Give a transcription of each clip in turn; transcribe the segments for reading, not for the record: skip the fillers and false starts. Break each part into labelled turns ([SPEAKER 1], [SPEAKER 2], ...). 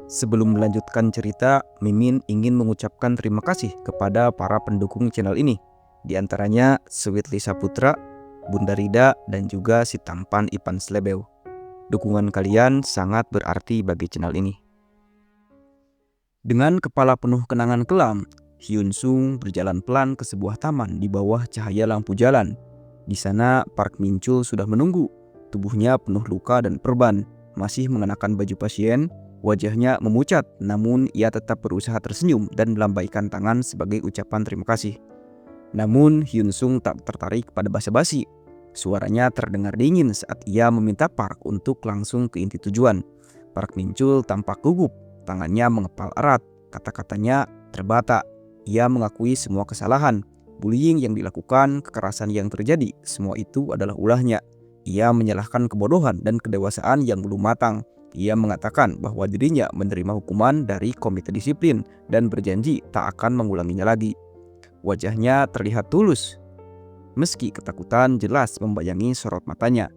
[SPEAKER 1] Sebelum melanjutkan cerita, Mimin ingin mengucapkan terima kasih kepada para pendukung channel ini. Di antaranya Sweet Lisa Putra, Bunda Rida, dan juga si tampan Ipan Slebeu. Dukungan kalian sangat berarti bagi channel ini. Dengan kepala penuh kenangan kelam, Hyun Sung berjalan pelan ke sebuah taman di bawah cahaya lampu jalan. Di sana Park Min Chul sudah menunggu. Tubuhnya penuh luka dan perban, masih mengenakan baju pasien. Wajahnya memucat, namun ia tetap berusaha tersenyum dan melambaikan tangan sebagai ucapan terima kasih. Namun Hyun Sung tak tertarik pada basa-basi. Suaranya terdengar dingin saat ia meminta Park untuk langsung ke inti tujuan. Park Min Chul tampak gugup, tangannya mengepal erat, kata-katanya terbata. Ia mengakui semua kesalahan, bullying yang dilakukan, kekerasan yang terjadi, semua itu adalah ulahnya. Ia menyalahkan kebodohan dan kedewasaan yang belum matang. Ia mengatakan bahwa dirinya menerima hukuman dari komite disiplin dan berjanji tak akan mengulanginya lagi. Wajahnya terlihat tulus, meski ketakutan jelas membayangi sorot matanya.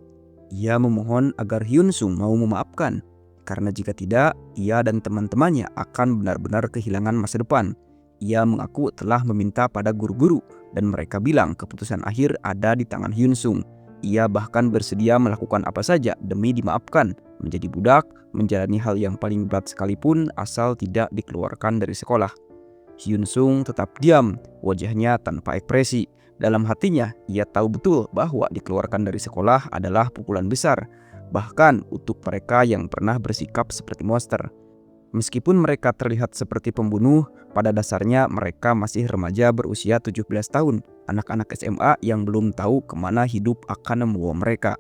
[SPEAKER 1] Ia memohon agar Hyun Sung mau memaafkan, karena jika tidak, ia dan teman-temannya akan benar-benar kehilangan masa depan. Ia mengaku telah meminta pada guru-guru, dan mereka bilang keputusan akhir ada di tangan Hyun Sung. Ia bahkan bersedia melakukan apa saja demi dimaafkan, menjadi budak, menjalani hal yang paling berat sekalipun asal tidak dikeluarkan dari sekolah. Hyun Sung tetap diam, wajahnya tanpa ekspresi. Dalam hatinya, ia tahu betul bahwa dikeluarkan dari sekolah adalah pukulan besar, bahkan untuk mereka yang pernah bersikap seperti monster. Meskipun mereka terlihat seperti pembunuh, pada dasarnya mereka masih remaja berusia 17 tahun, anak-anak SMA yang belum tahu kemana hidup akan membawa mereka.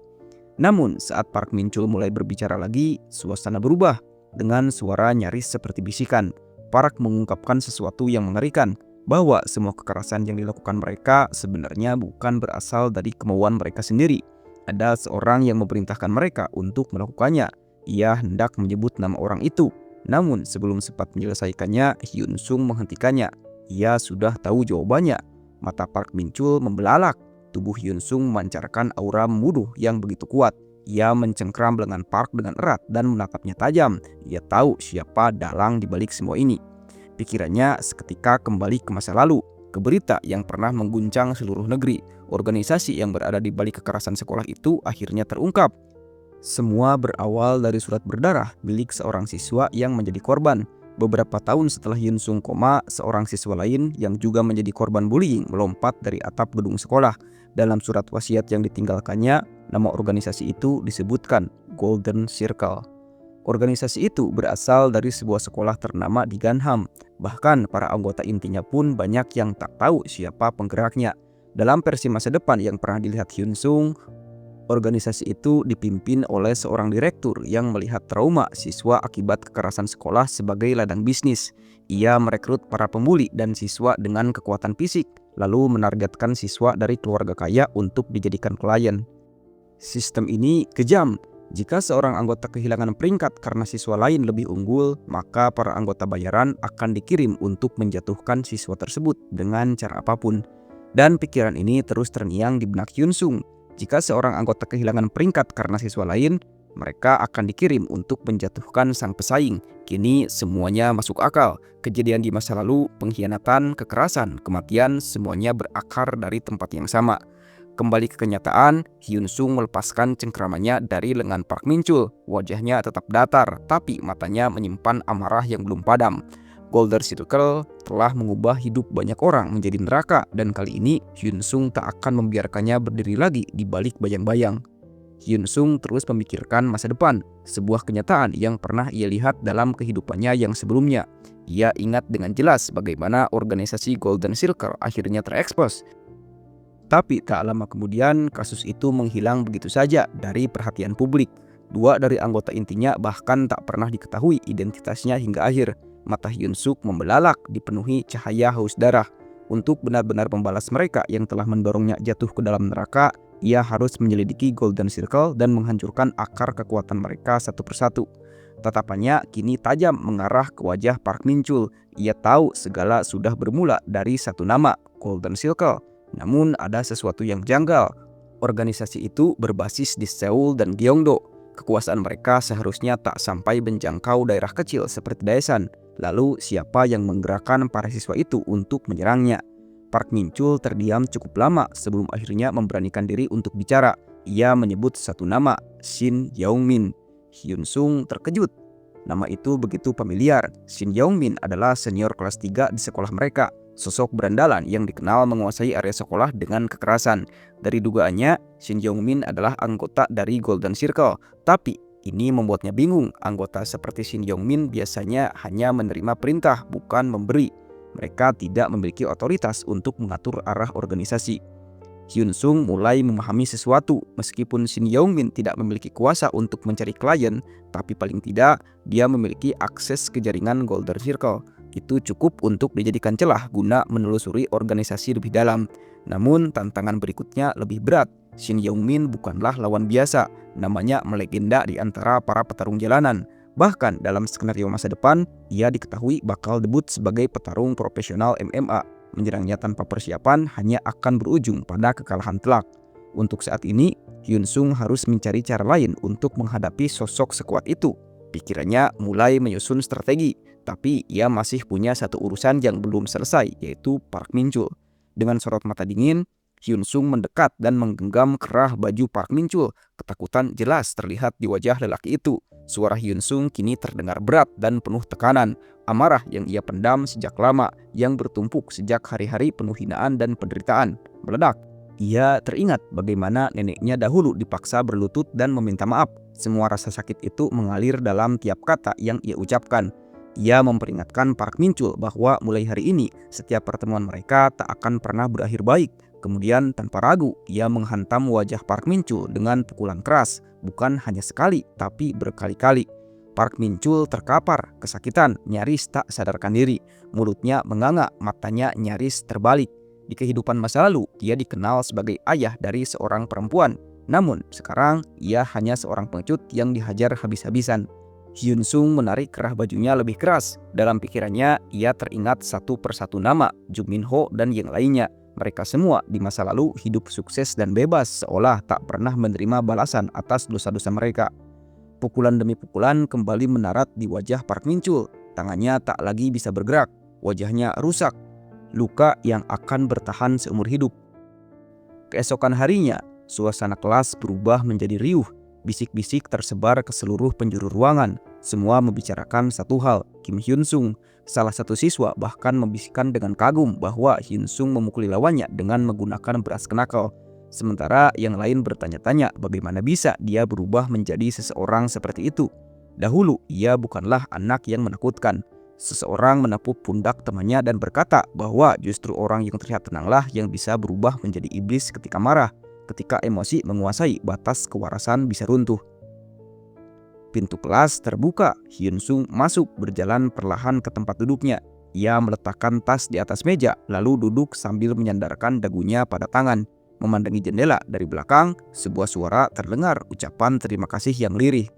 [SPEAKER 1] Namun saat Park Min Chul mulai berbicara lagi, suasana berubah. Dengan suara nyaris seperti bisikan, Park mengungkapkan sesuatu yang mengerikan, bahwa semua kekerasan yang dilakukan mereka sebenarnya bukan berasal dari kemauan mereka sendiri. Ada seorang yang memerintahkan mereka untuk melakukannya. Ia hendak menyebut nama orang itu. Namun sebelum sempat menyelesaikannya, Hyun Sung menghentikannya. Ia sudah tahu jawabannya. Mata Park Min Chul membelalak. Tubuh Hyun Sung memancarkan aura membunuh yang begitu kuat. Ia mencengkram lengan Park dengan erat dan menatapnya tajam. Ia tahu siapa dalang di balik semua ini. Pikirannya seketika kembali ke masa lalu, ke berita yang pernah mengguncang seluruh negeri. Organisasi yang berada di balik kekerasan sekolah itu akhirnya terungkap. Semua berawal dari surat berdarah milik seorang siswa yang menjadi korban. Beberapa tahun setelah Hyun Sung koma, seorang siswa lain yang juga menjadi korban bullying melompat dari atap gedung sekolah. Dalam surat wasiat yang ditinggalkannya, nama organisasi itu disebutkan Golden Circle. Organisasi itu berasal dari sebuah sekolah ternama di Gangnam. Bahkan para anggota intinya pun banyak yang tak tahu siapa penggeraknya. Dalam versi masa depan yang pernah dilihat Hyun Sung, organisasi itu dipimpin oleh seorang direktur yang melihat trauma siswa akibat kekerasan sekolah sebagai ladang bisnis. Ia merekrut para pembuli dan siswa dengan kekuatan fisik, lalu menargetkan siswa dari keluarga kaya untuk dijadikan klien. Sistem ini kejam. Jika seorang anggota kehilangan peringkat karena siswa lain lebih unggul, maka para anggota bayaran akan dikirim untuk menjatuhkan siswa tersebut dengan cara apapun. Dan pikiran ini terus terngiang di benak Hyun Sung. Jika seorang anggota kehilangan peringkat karena siswa lain, mereka akan dikirim untuk menjatuhkan sang pesaing. Kini semuanya masuk akal. Kejadian di masa lalu, pengkhianatan, kekerasan, kematian, semuanya berakar dari tempat yang sama. Kembali ke kenyataan, Hyun Sung melepaskan cengkramannya dari lengan Park Min Chul. Wajahnya tetap datar, tapi matanya menyimpan amarah yang belum padam. Golden Circle telah mengubah hidup banyak orang menjadi neraka, dan kali ini Hyun Sung tak akan membiarkannya berdiri lagi di balik bayang-bayang. Hyun Sung terus memikirkan masa depan, sebuah kenyataan yang pernah ia lihat dalam kehidupannya yang sebelumnya. Ia ingat dengan jelas bagaimana organisasi Golden Circle akhirnya terekspos. Tapi tak lama kemudian kasus itu menghilang begitu saja dari perhatian publik. Dua dari anggota intinya bahkan tak pernah diketahui identitasnya hingga akhir. Mata Hyun Sung membelalak, dipenuhi cahaya haus darah. Untuk benar-benar membalas mereka yang telah mendorongnya jatuh ke dalam neraka, ia harus menyelidiki Golden Circle dan menghancurkan akar kekuatan mereka satu persatu. Tatapannya kini tajam mengarah ke wajah Park Min Chul. Ia tahu segala sudah bermula dari satu nama, Golden Circle. Namun ada sesuatu yang janggal. Organisasi itu berbasis di Seoul dan Gyeongdo. Kekuasaan mereka seharusnya tak sampai menjangkau daerah kecil seperti Daesan. Lalu siapa yang menggerakkan para siswa itu untuk menyerangnya? Park Min-chul terdiam cukup lama sebelum akhirnya memberanikan diri untuk bicara. Ia menyebut satu nama, Shin Yong-min. Hyun-sung terkejut. Nama itu begitu familiar. Shin Yong-min adalah senior kelas 3 di sekolah mereka. Sosok berandalan yang dikenal menguasai area sekolah dengan kekerasan. Dari dugaannya, Shin Yong-min adalah anggota dari Golden Circle. Tapi ini membuatnya bingung. Anggota seperti Shin Yong-min biasanya hanya menerima perintah, bukan memberi. Mereka tidak memiliki otoritas untuk mengatur arah organisasi. Hyun-sung mulai memahami sesuatu. Meskipun Shin Yong-min tidak memiliki kuasa untuk mencari klien, tapi paling tidak dia memiliki akses ke jaringan Golden Circle. Itu cukup untuk dijadikan celah guna menelusuri organisasi lebih dalam. Namun tantangan berikutnya lebih berat. Shin Yong-min bukanlah lawan biasa. Namanya melegenda di antara para petarung jalanan. Bahkan dalam skenario masa depan, ia diketahui bakal debut sebagai petarung profesional MMA. Menyerangnya tanpa persiapan hanya akan berujung pada kekalahan telak. Untuk saat ini, Hyun-sung harus mencari cara lain untuk menghadapi sosok sekuat itu. Pikirannya mulai menyusun strategi, tapi ia masih punya satu urusan yang belum selesai, yaitu Park Min-chul. Dengan sorot mata dingin, Hyun-sung mendekat dan menggenggam kerah baju Park Min-chul. Ketakutan jelas terlihat di wajah lelaki itu. Suara Hyun-sung kini terdengar berat dan penuh tekanan. Amarah yang ia pendam sejak lama, yang bertumpuk sejak hari-hari penuh hinaan dan penderitaan, meledak. Ia teringat bagaimana neneknya dahulu dipaksa berlutut dan meminta maaf. Semua rasa sakit itu mengalir dalam tiap kata yang ia ucapkan. Ia memperingatkan Park Min-chul bahwa mulai hari ini, setiap pertemuan mereka tak akan pernah berakhir baik. Kemudian tanpa ragu, ia menghantam wajah Park Min-chul dengan pukulan keras, bukan hanya sekali, tapi berkali-kali. Park Min-chul terkapar, kesakitan, nyaris tak sadarkan diri. Mulutnya menganga, matanya nyaris terbalik. Di kehidupan masa lalu, dia dikenal sebagai ayah dari seorang perempuan. Namun, sekarang ia hanya seorang pengecut yang dihajar habis-habisan. Hyun-sung menarik kerah bajunya lebih keras. Dalam pikirannya, ia teringat satu persatu nama, Joo Min-ho dan yang lainnya. Mereka semua di masa lalu hidup sukses dan bebas, seolah tak pernah menerima balasan atas dosa-dosa mereka. Pukulan demi pukulan kembali menarat di wajah Park Min-chul. Tangannya tak lagi bisa bergerak, wajahnya rusak, luka yang akan bertahan seumur hidup. Keesokan harinya, suasana kelas berubah menjadi riuh. Bisik-bisik tersebar ke seluruh penjuru ruangan. Semua membicarakan satu hal, Kim Hyun-sung. Salah satu siswa bahkan membisikkan dengan kagum bahwa Hyun-sung memukuli lawannya dengan menggunakan beras knuckle. Sementara yang lain bertanya-tanya bagaimana bisa dia berubah menjadi seseorang seperti itu. Dahulu ia bukanlah anak yang menakutkan. Seseorang menepuk pundak temannya dan berkata bahwa justru orang yang terlihat tenanglah yang bisa berubah menjadi iblis ketika marah. Ketika emosi menguasai, batas kewarasan bisa runtuh. Pintu kelas terbuka. Hyun-sung masuk berjalan perlahan ke tempat duduknya. Ia meletakkan tas di atas meja, lalu duduk sambil menyandarkan dagunya pada tangan. Memandangi jendela dari belakang, sebuah suara terdengar, ucapan terima kasih yang lirih.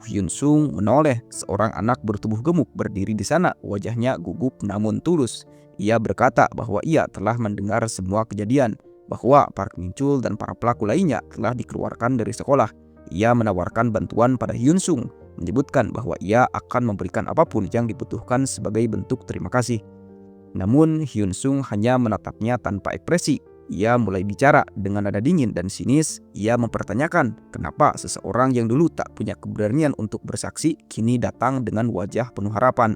[SPEAKER 1] Hyun-sung menoleh. Seorang anak bertubuh gemuk berdiri di sana, wajahnya gugup namun tulus. Ia berkata bahwa ia telah mendengar semua kejadian, bahwa Park Min-chul dan para pelaku lainnya telah dikeluarkan dari sekolah. Ia menawarkan bantuan pada Hyun-sung, menyebutkan bahwa ia akan memberikan apapun yang dibutuhkan sebagai bentuk terima kasih. Namun Hyun-sung hanya menatapnya tanpa ekspresi. Ia mulai bicara dengan nada dingin dan sinis. Ia mempertanyakan kenapa seseorang yang dulu tak punya keberanian untuk bersaksi kini datang dengan wajah penuh harapan.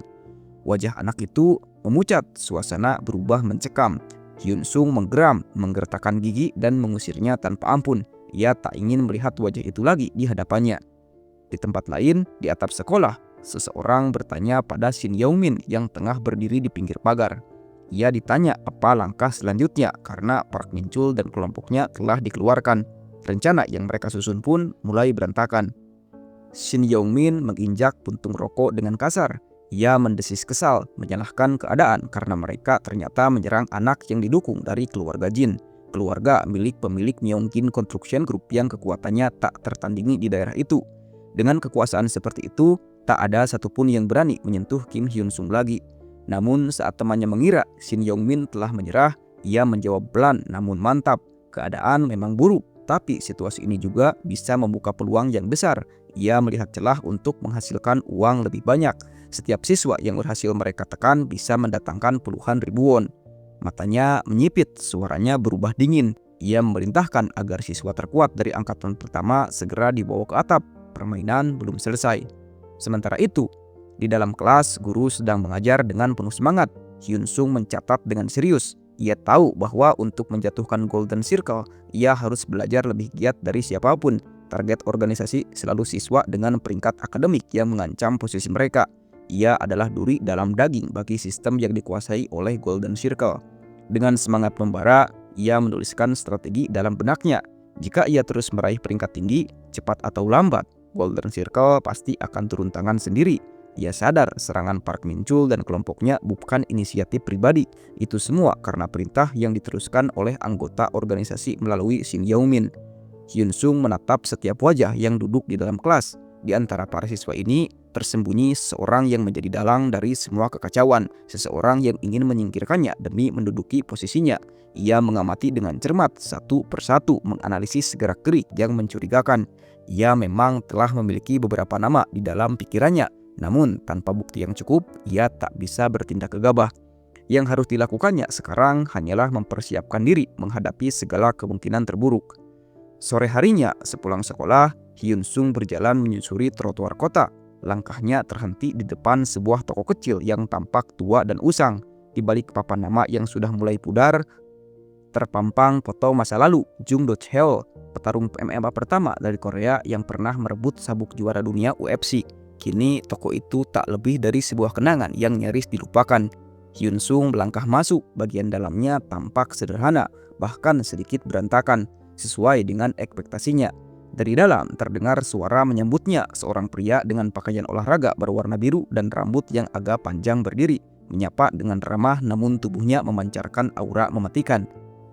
[SPEAKER 1] Wajah anak itu memucat, suasana berubah mencekam. Hyun-sung menggeram, menggertakkan gigi dan mengusirnya tanpa ampun. Ia tak ingin melihat wajah itu lagi di hadapannya. Di tempat lain, di atap sekolah, seseorang bertanya pada Shin Yong-min yang tengah berdiri di pinggir pagar. Ia ditanya apa langkah selanjutnya karena Park Min-chul dan kelompoknya telah dikeluarkan. Rencana yang mereka susun pun mulai berantakan. Shin Yong-min menginjak puntung rokok dengan kasar. Ia mendesis kesal, menyalahkan keadaan karena mereka ternyata menyerang anak yang didukung dari keluarga Jin. Keluarga milik pemilik Myeongkin Construction Group yang kekuatannya tak tertandingi di daerah itu. Dengan kekuasaan seperti itu, tak ada satupun yang berani menyentuh Kim Hyun-sung lagi. Namun saat temannya mengira Shin Yong-min telah menyerah, ia menjawab pelan namun mantap. Keadaan memang buruk, tapi situasi ini juga bisa membuka peluang yang besar. ia melihat celah untuk menghasilkan uang lebih banyak. Setiap siswa yang berhasil mereka tekan bisa mendatangkan puluhan ribu won. Matanya menyipit, suaranya berubah dingin. Ia memerintahkan agar siswa terkuat dari angkatan pertama segera dibawa ke atap. Permainan belum selesai. Sementara itu, di dalam kelas, guru sedang mengajar dengan penuh semangat. Hyun Sung mencatat dengan serius. Ia tahu bahwa untuk menjatuhkan Golden Circle, ia harus belajar lebih giat dari siapapun. Target organisasi selalu siswa dengan peringkat akademik yang mengancam posisi mereka. Ia adalah duri dalam daging bagi sistem yang dikuasai oleh Golden Circle. Dengan semangat membara, ia menuliskan strategi dalam benaknya. Jika ia terus meraih peringkat tinggi, cepat atau lambat, Golden Circle pasti akan turun tangan sendiri. Ia sadar serangan Park Min-chul dan kelompoknya bukan inisiatif pribadi. Itu semua karena perintah yang diteruskan oleh anggota organisasi melalui Shin Yeong-min. Hyun Sung menatap setiap wajah yang duduk di dalam kelas. Di antara para siswa ini tersembunyi seorang yang menjadi dalang dari semua kekacauan, seseorang yang ingin menyingkirkannya demi menduduki posisinya. Ia mengamati dengan cermat satu persatu, menganalisis gerak-gerik yang mencurigakan. Ia memang telah memiliki beberapa nama di dalam pikirannya, namun tanpa bukti yang cukup, ia tak bisa bertindak gegabah. Yang harus dilakukannya sekarang hanyalah mempersiapkan diri menghadapi segala kemungkinan terburuk. Sore harinya, sepulang sekolah, Hyun Sung berjalan menyusuri trotoar kota. Langkahnya terhenti di depan sebuah toko kecil yang tampak tua dan usang. Di balik papan nama yang sudah mulai pudar, terpampang foto masa lalu Jung Do Cheol, petarung MMA pertama dari Korea yang pernah merebut sabuk juara dunia UFC. Kini toko itu tak lebih dari sebuah kenangan yang nyaris dilupakan. Hyun Sung melangkah masuk, bagian dalamnya tampak sederhana, bahkan sedikit berantakan, sesuai dengan ekspektasinya. Dari dalam terdengar suara menyambutnya, seorang pria dengan pakaian olahraga berwarna biru dan rambut yang agak panjang berdiri, menyapa dengan ramah namun tubuhnya memancarkan aura mematikan.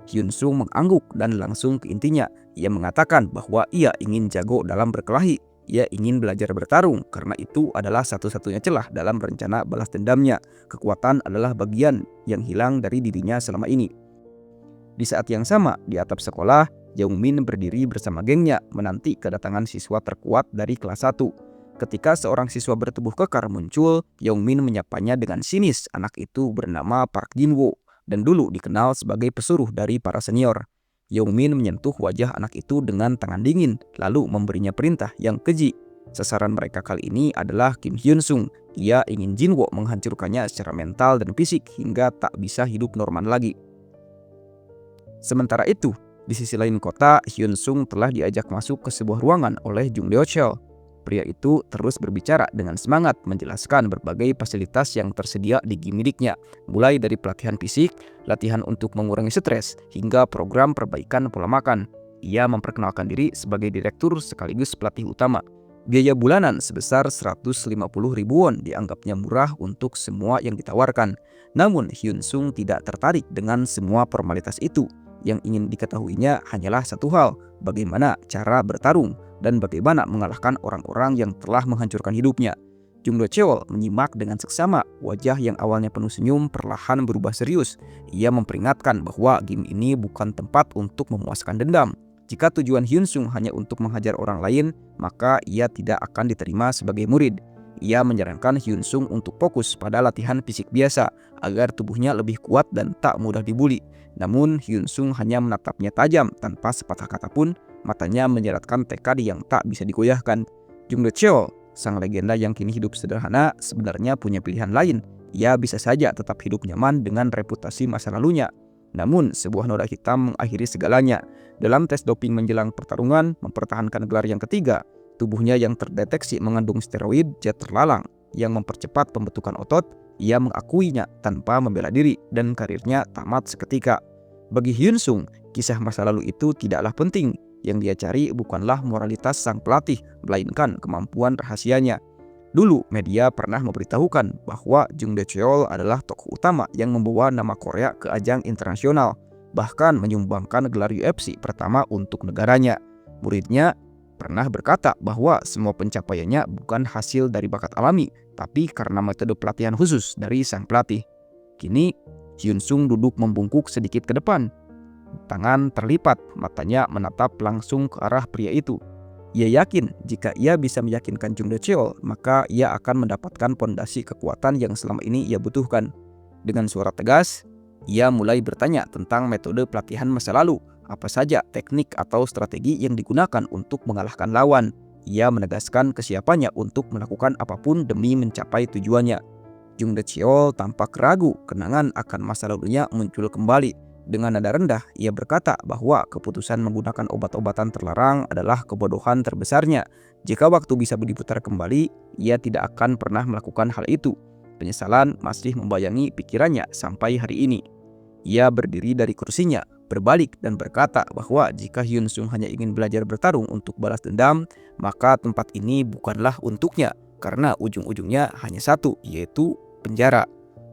[SPEAKER 1] Hyun Sung mengangguk dan langsung ke intinya. Ia mengatakan bahwa ia ingin jago dalam berkelahi. Ia ingin belajar bertarung karena itu adalah satu-satunya celah dalam rencana balas dendamnya. Kekuatan adalah bagian yang hilang dari dirinya selama ini. Di saat yang sama, di atap sekolah, Yeong-min berdiri bersama gengnya menanti kedatangan siswa terkuat dari kelas 1. Ketika seorang siswa bertubuh kekar muncul, Yeong-min menyapanya dengan sinis. Anak itu bernama Park Jin-woo dan dulu dikenal sebagai pesuruh dari para senior. Yeong-min menyentuh wajah anak itu dengan tangan dingin, lalu memberinya perintah yang keji. Sasaran mereka kali ini adalah Kim Hyun Sung. Ia ingin Jin-woo menghancurkannya secara mental dan fisik hingga tak bisa hidup normal lagi. Sementara itu, di sisi lain kota, Hyun Sung telah diajak masuk ke sebuah ruangan oleh Jung Do Cheol. Pria itu terus berbicara dengan semangat menjelaskan berbagai fasilitas yang tersedia di gym miliknya, mulai dari pelatihan fisik, latihan untuk mengurangi stres, hingga program perbaikan pola makan. Ia memperkenalkan diri sebagai direktur sekaligus pelatih utama. Biaya bulanan sebesar 150.000 won dianggapnya murah untuk semua yang ditawarkan. Namun Hyun Sung tidak tertarik dengan semua formalitas itu. Yang ingin diketahuinya hanyalah satu hal, bagaimana cara bertarung dan bagaimana mengalahkan orang-orang yang telah menghancurkan hidupnya. Jung Do Cheol menyimak dengan seksama, wajah yang awalnya penuh senyum perlahan berubah serius. Ia memperingatkan bahwa game ini bukan tempat untuk memuaskan dendam. Jika tujuan Hyun Sung hanya untuk menghajar orang lain, maka ia tidak akan diterima sebagai murid. Ia menyarankan Hyun Sung untuk fokus pada latihan fisik biasa, agar tubuhnya lebih kuat dan tak mudah dibuli. Namun Hyun Sung hanya menatapnya tajam tanpa sepatah kata pun, matanya menyeratkan tekad yang tak bisa digoyahkan. Jung Do Cheol, sang legenda yang kini hidup sederhana, sebenarnya punya pilihan lain. Ia bisa saja tetap hidup nyaman dengan reputasi masa lalunya. Namun sebuah noda hitam mengakhiri segalanya. Dalam tes doping menjelang pertarungan, mempertahankan gelar yang ketiga, tubuhnya yang terdeteksi mengandung steroid jet terlalang yang mempercepat pembentukan otot. Ia mengakuinya tanpa membela diri dan karirnya tamat seketika. Bagi Hyun Sung, kisah masa lalu itu tidaklah penting. Yang dia cari bukanlah moralitas sang pelatih, melainkan kemampuan rahasianya. Dulu, media pernah memberitahukan bahwa Jung Do Cheol adalah tokoh utama yang membawa nama Korea ke ajang internasional, bahkan menyumbangkan gelar UFC pertama untuk negaranya. Muridnya pernah berkata bahwa semua pencapaiannya bukan hasil dari bakat alami, tapi karena metode pelatihan khusus dari sang pelatih. Kini, Hyun Sung duduk membungkuk sedikit ke depan. Tangan terlipat, matanya menatap langsung ke arah pria itu. Ia yakin jika ia bisa meyakinkan Jung De-cheol, maka ia akan mendapatkan pondasi kekuatan yang selama ini ia butuhkan. Dengan suara tegas, ia mulai bertanya tentang metode pelatihan masa lalu, apa saja teknik atau strategi yang digunakan untuk mengalahkan lawan. Ia menegaskan kesiapannya untuk melakukan apapun demi mencapai tujuannya. Jung De-cheol tampak ragu, kenangan akan masa lalunya muncul kembali. Dengan nada rendah, ia berkata bahwa keputusan menggunakan obat-obatan terlarang adalah kebodohan terbesarnya. Jika waktu bisa diputar kembali, ia tidak akan pernah melakukan hal itu. Penyesalan masih membayangi pikirannya sampai hari ini. Ia berdiri dari kursinya, berbalik dan berkata bahwa jika Hyun Sung hanya ingin belajar bertarung untuk balas dendam, maka tempat ini bukanlah untuknya, karena ujung-ujungnya hanya satu, yaitu penjara.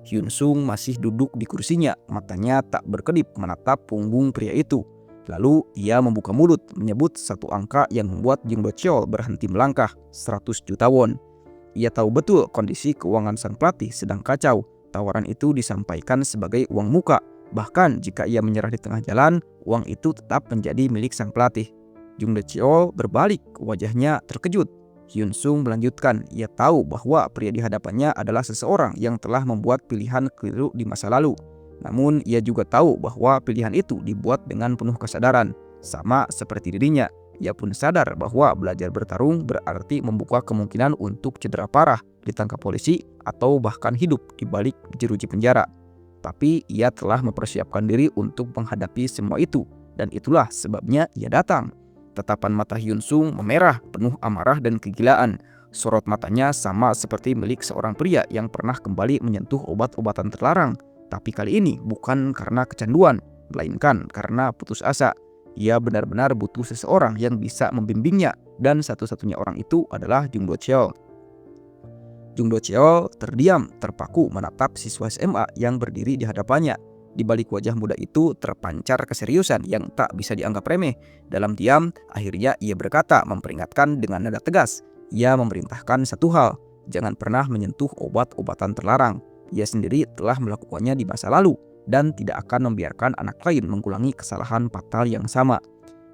[SPEAKER 1] Hyun Sung masih duduk di kursinya, matanya tak berkedip menatap punggung pria itu. Lalu ia membuka mulut menyebut satu angka yang membuat Jung De-cheol berhenti melangkah, 100 juta won. Ia tahu betul kondisi keuangan sang pelatih sedang kacau. Tawaran itu disampaikan sebagai uang muka. Bahkan jika ia menyerah di tengah jalan, uang itu tetap menjadi milik sang pelatih. Jung De-cheol berbalik, wajahnya terkejut. Hyun Sung melanjutkan, ia tahu bahwa pria di hadapannya adalah seseorang yang telah membuat pilihan keliru di masa lalu. Namun ia juga tahu bahwa pilihan itu dibuat dengan penuh kesadaran. Sama seperti dirinya, ia pun sadar bahwa belajar bertarung berarti membuka kemungkinan untuk cedera parah, ditangkap polisi, atau bahkan hidup di balik jeruji penjara. Tapi ia telah mempersiapkan diri untuk menghadapi semua itu, dan itulah sebabnya ia datang. Tatapan mata Hyun Sung memerah, penuh amarah dan kegilaan. Sorot matanya sama seperti milik seorang pria yang pernah kembali menyentuh obat-obatan terlarang. Tapi kali ini bukan karena kecanduan, melainkan karena putus asa. Ia benar-benar butuh seseorang yang bisa membimbingnya, dan satu-satunya orang itu adalah Jung De-cheol. Jung De-cheol terdiam, terpaku menatap siswa SMA yang berdiri di hadapannya. Di balik wajah muda itu terpancar keseriusan yang tak bisa dianggap remeh. Dalam diam, akhirnya ia berkata memperingatkan dengan nada tegas. Ia memerintahkan satu hal, jangan pernah menyentuh obat-obatan terlarang. Ia sendiri telah melakukannya di masa lalu dan tidak akan membiarkan anak lain mengulangi kesalahan fatal yang sama.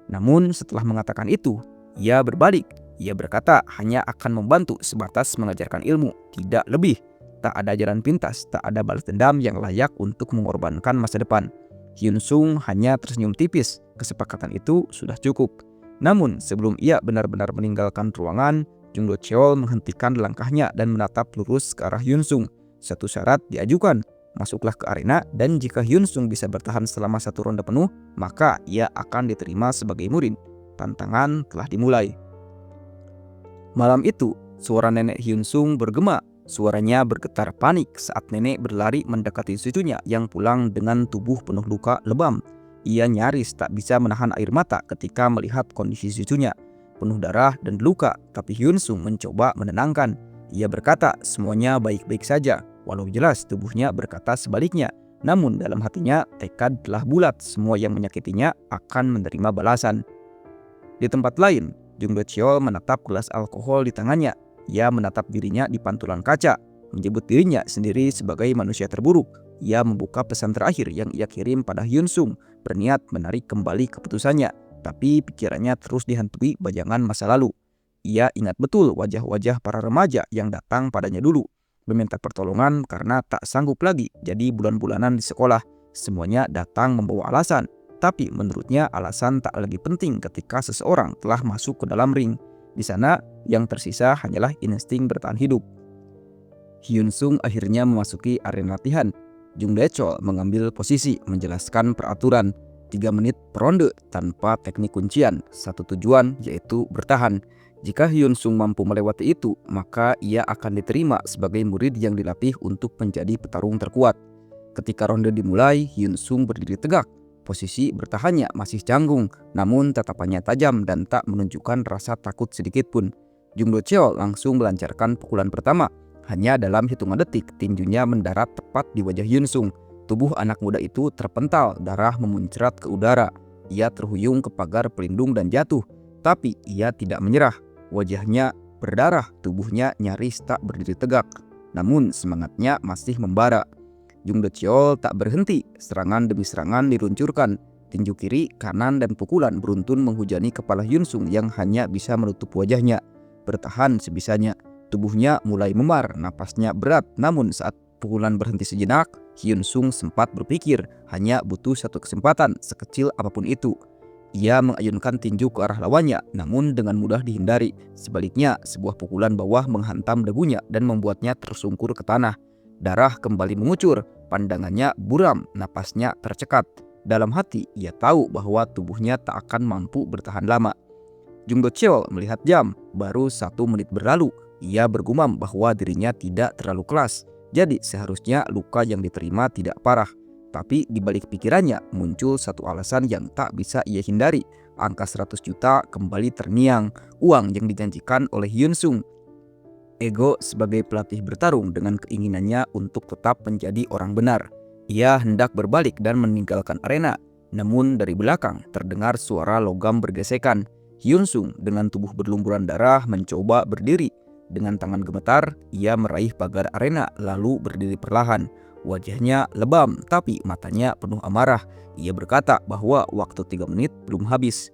[SPEAKER 1] Namun setelah mengatakan itu, ia berbalik. Ia berkata hanya akan membantu sebatas mengajarkan ilmu, tidak lebih. Tak ada jalan pintas, tak ada balas dendam yang layak untuk mengorbankan masa depan. Hyun Sung hanya tersenyum tipis, kesepakatan itu sudah cukup. Namun sebelum ia benar-benar meninggalkan ruangan, Jung De-cheol menghentikan langkahnya dan menatap lurus ke arah Hyun Sung. Satu syarat diajukan, masuklah ke arena dan jika Hyun Sung bisa bertahan selama satu ronde penuh, maka ia akan diterima sebagai murid. Tantangan telah dimulai. Malam itu, suara nenek Hyun Sung bergema. Suaranya bergetar panik saat nenek berlari mendekati cucunya yang pulang dengan tubuh penuh luka lebam. Ia nyaris tak bisa menahan air mata ketika melihat kondisi cucunya, penuh darah dan luka, tapi Hyun Sung mencoba menenangkan. Ia berkata semuanya baik-baik saja, walau jelas tubuhnya berkata sebaliknya. Namun dalam hatinya tekad telah bulat, semua yang menyakitinya akan menerima balasan. Di tempat lain, Jung De-cheol menatap gelas alkohol di tangannya. Ia menatap dirinya di pantulan kaca, menyebut dirinya sendiri sebagai manusia terburuk. Ia membuka pesan terakhir yang ia kirim pada Hyun Sung, berniat menarik kembali keputusannya, tapi pikirannya terus dihantui bayangan masa lalu. Ia ingat betul wajah-wajah para remaja yang datang padanya dulu, meminta pertolongan karena tak sanggup lagi jadi bulan-bulanan di sekolah. Semuanya datang membawa alasan, tapi menurutnya alasan tak lagi penting ketika seseorang telah masuk ke dalam ring. Di sana, yang tersisa hanyalah insting bertahan hidup. Hyun Sung akhirnya memasuki arena latihan. Jung De-cheol mengambil posisi, menjelaskan peraturan 3 menit per ronde tanpa teknik kuncian, satu tujuan yaitu bertahan. Jika Hyun Sung mampu melewati itu, maka ia akan diterima sebagai murid yang dilatih untuk menjadi petarung terkuat. Ketika ronde dimulai, Hyun Sung berdiri tegak. Posisi bertahannya masih canggung, namun tatapannya tajam dan tak menunjukkan rasa takut sedikit pun. Jung De-cheol langsung melancarkan pukulan pertama. Hanya dalam hitungan detik, tinjunya mendarat tepat di wajah Hyun Sung. Tubuh anak muda itu terpental, darah memuncrat ke udara. Ia terhuyung ke pagar pelindung dan jatuh. Tapi ia tidak menyerah. Wajahnya berdarah, tubuhnya nyaris tak berdiri tegak. Namun semangatnya masih membara. Jung De-cheol tak berhenti, serangan demi serangan diluncurkan. Tinju kiri, kanan, dan pukulan beruntun menghujani kepala Hyun Sung yang hanya bisa menutup wajahnya. Bertahan sebisanya. Tubuhnya mulai memar, napasnya berat. Namun saat pukulan berhenti sejenak, Hyun Sung sempat berpikir hanya butuh satu kesempatan sekecil apapun itu. Ia mengayunkan tinju ke arah lawannya, namun dengan mudah dihindari. Sebaliknya, sebuah pukulan bawah menghantam dagunya dan membuatnya tersungkur ke tanah. Darah kembali mengucur, pandangannya buram, napasnya tercekat. Dalam hati, ia tahu bahwa tubuhnya tak akan mampu bertahan lama. Jung Do Cheol melihat jam, baru 1 menit berlalu. Ia bergumam bahwa dirinya tidak terlalu kelas, jadi seharusnya luka yang diterima tidak parah. Tapi di balik pikirannya muncul satu alasan yang tak bisa ia hindari. Angka 100 juta kembali terngiang, uang yang dijanjikan oleh Hyun Sung. Ego sebagai pelatih bertarung dengan keinginannya untuk tetap menjadi orang benar. Ia hendak berbalik dan meninggalkan arena. Namun dari belakang terdengar suara logam bergesekan. Hyun Sung dengan tubuh berlumuran darah mencoba berdiri. Dengan tangan gemetar, ia meraih pagar arena lalu berdiri perlahan. Wajahnya lebam tapi matanya penuh amarah. Ia berkata bahwa waktu 3 menit belum habis.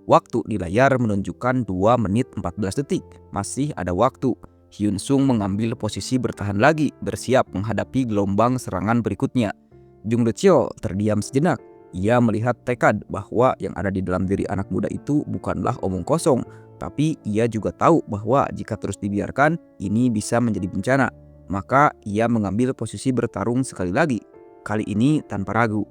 [SPEAKER 1] Waktu di layar menunjukkan 2 menit 14 detik. Masih ada waktu. Hyun Sung mengambil posisi bertahan lagi, bersiap menghadapi gelombang serangan berikutnya. Jung Do Cheol terdiam sejenak. Ia melihat tekad bahwa yang ada di dalam diri anak muda itu bukanlah omong kosong, tapi ia juga tahu bahwa jika terus dibiarkan, ini bisa menjadi bencana. Maka ia mengambil posisi bertarung sekali lagi, kali ini tanpa ragu.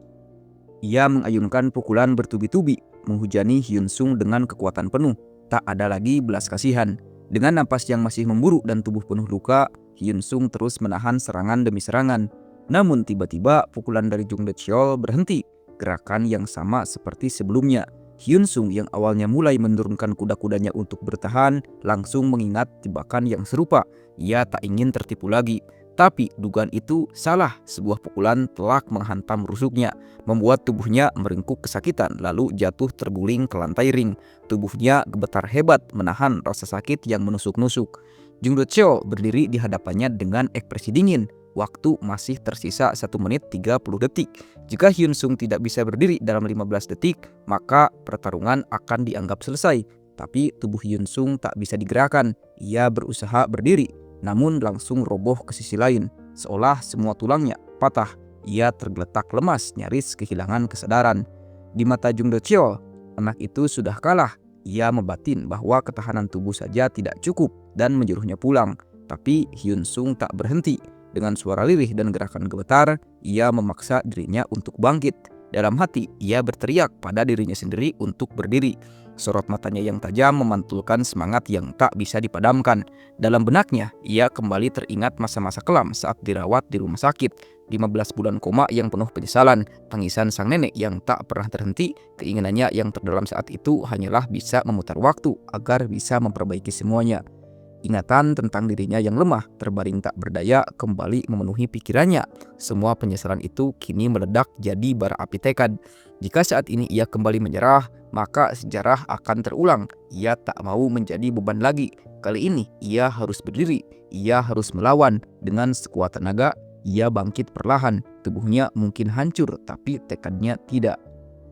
[SPEAKER 1] Ia mengayunkan pukulan bertubi-tubi, menghujani Hyun Sung dengan kekuatan penuh. Tak ada lagi belas kasihan. Dengan napas yang masih memburu dan tubuh penuh luka, Hyun Sung terus menahan serangan demi serangan. Namun tiba-tiba pukulan dari Jung Do Cheol berhenti. Gerakan yang sama seperti sebelumnya. Hyun Sung yang awalnya mulai menurunkan kuda-kudanya untuk bertahan, langsung mengingat jebakan yang serupa. Ia tak ingin tertipu lagi. Tapi dugaan itu salah. Sebuah pukulan telak menghantam rusuknya, membuat tubuhnya meringkuk kesakitan lalu jatuh terguling ke lantai ring. Tubuhnya gemetar hebat menahan rasa sakit yang menusuk-nusuk. Jung Do Cheol berdiri di hadapannya dengan ekspresi dingin. Waktu masih tersisa 1 menit 30 detik. Jika Hyun Sung tidak bisa berdiri dalam 15 detik, maka pertarungan akan dianggap selesai. Tapi tubuh Hyun Sung tak bisa digerakkan. Ia berusaha berdiri, namun langsung roboh ke sisi lain, seolah semua tulangnya patah. Ia tergeletak lemas, nyaris kehilangan kesadaran. Di mata Jung Do Cheol, anak itu sudah kalah. Ia membatin bahwa ketahanan tubuh saja tidak cukup dan menyuruhnya pulang. Tapi Hyun Sung tak berhenti. Dengan suara lirih dan gerakan gemetar, ia memaksa dirinya untuk bangkit. Dalam hati, ia berteriak pada dirinya sendiri untuk berdiri. Sorot matanya yang tajam memantulkan semangat yang tak bisa dipadamkan. Dalam benaknya, ia kembali teringat masa-masa kelam saat dirawat di rumah sakit. 15 bulan koma yang penuh penyesalan, tangisan sang nenek yang tak pernah terhenti, keinginannya yang terdalam saat itu hanyalah bisa memutar waktu agar bisa memperbaiki semuanya. Ingatan tentang dirinya yang lemah, terbaring tak berdaya kembali memenuhi pikirannya. Semua penyesalan itu kini meledak jadi bara api tekad. Jika saat ini ia kembali menyerah, maka sejarah akan terulang. Ia tak mau menjadi beban lagi. Kali ini ia harus berdiri, ia harus melawan. Dengan sekuat tenaga, ia bangkit perlahan. Tubuhnya mungkin hancur, tapi tekadnya tidak.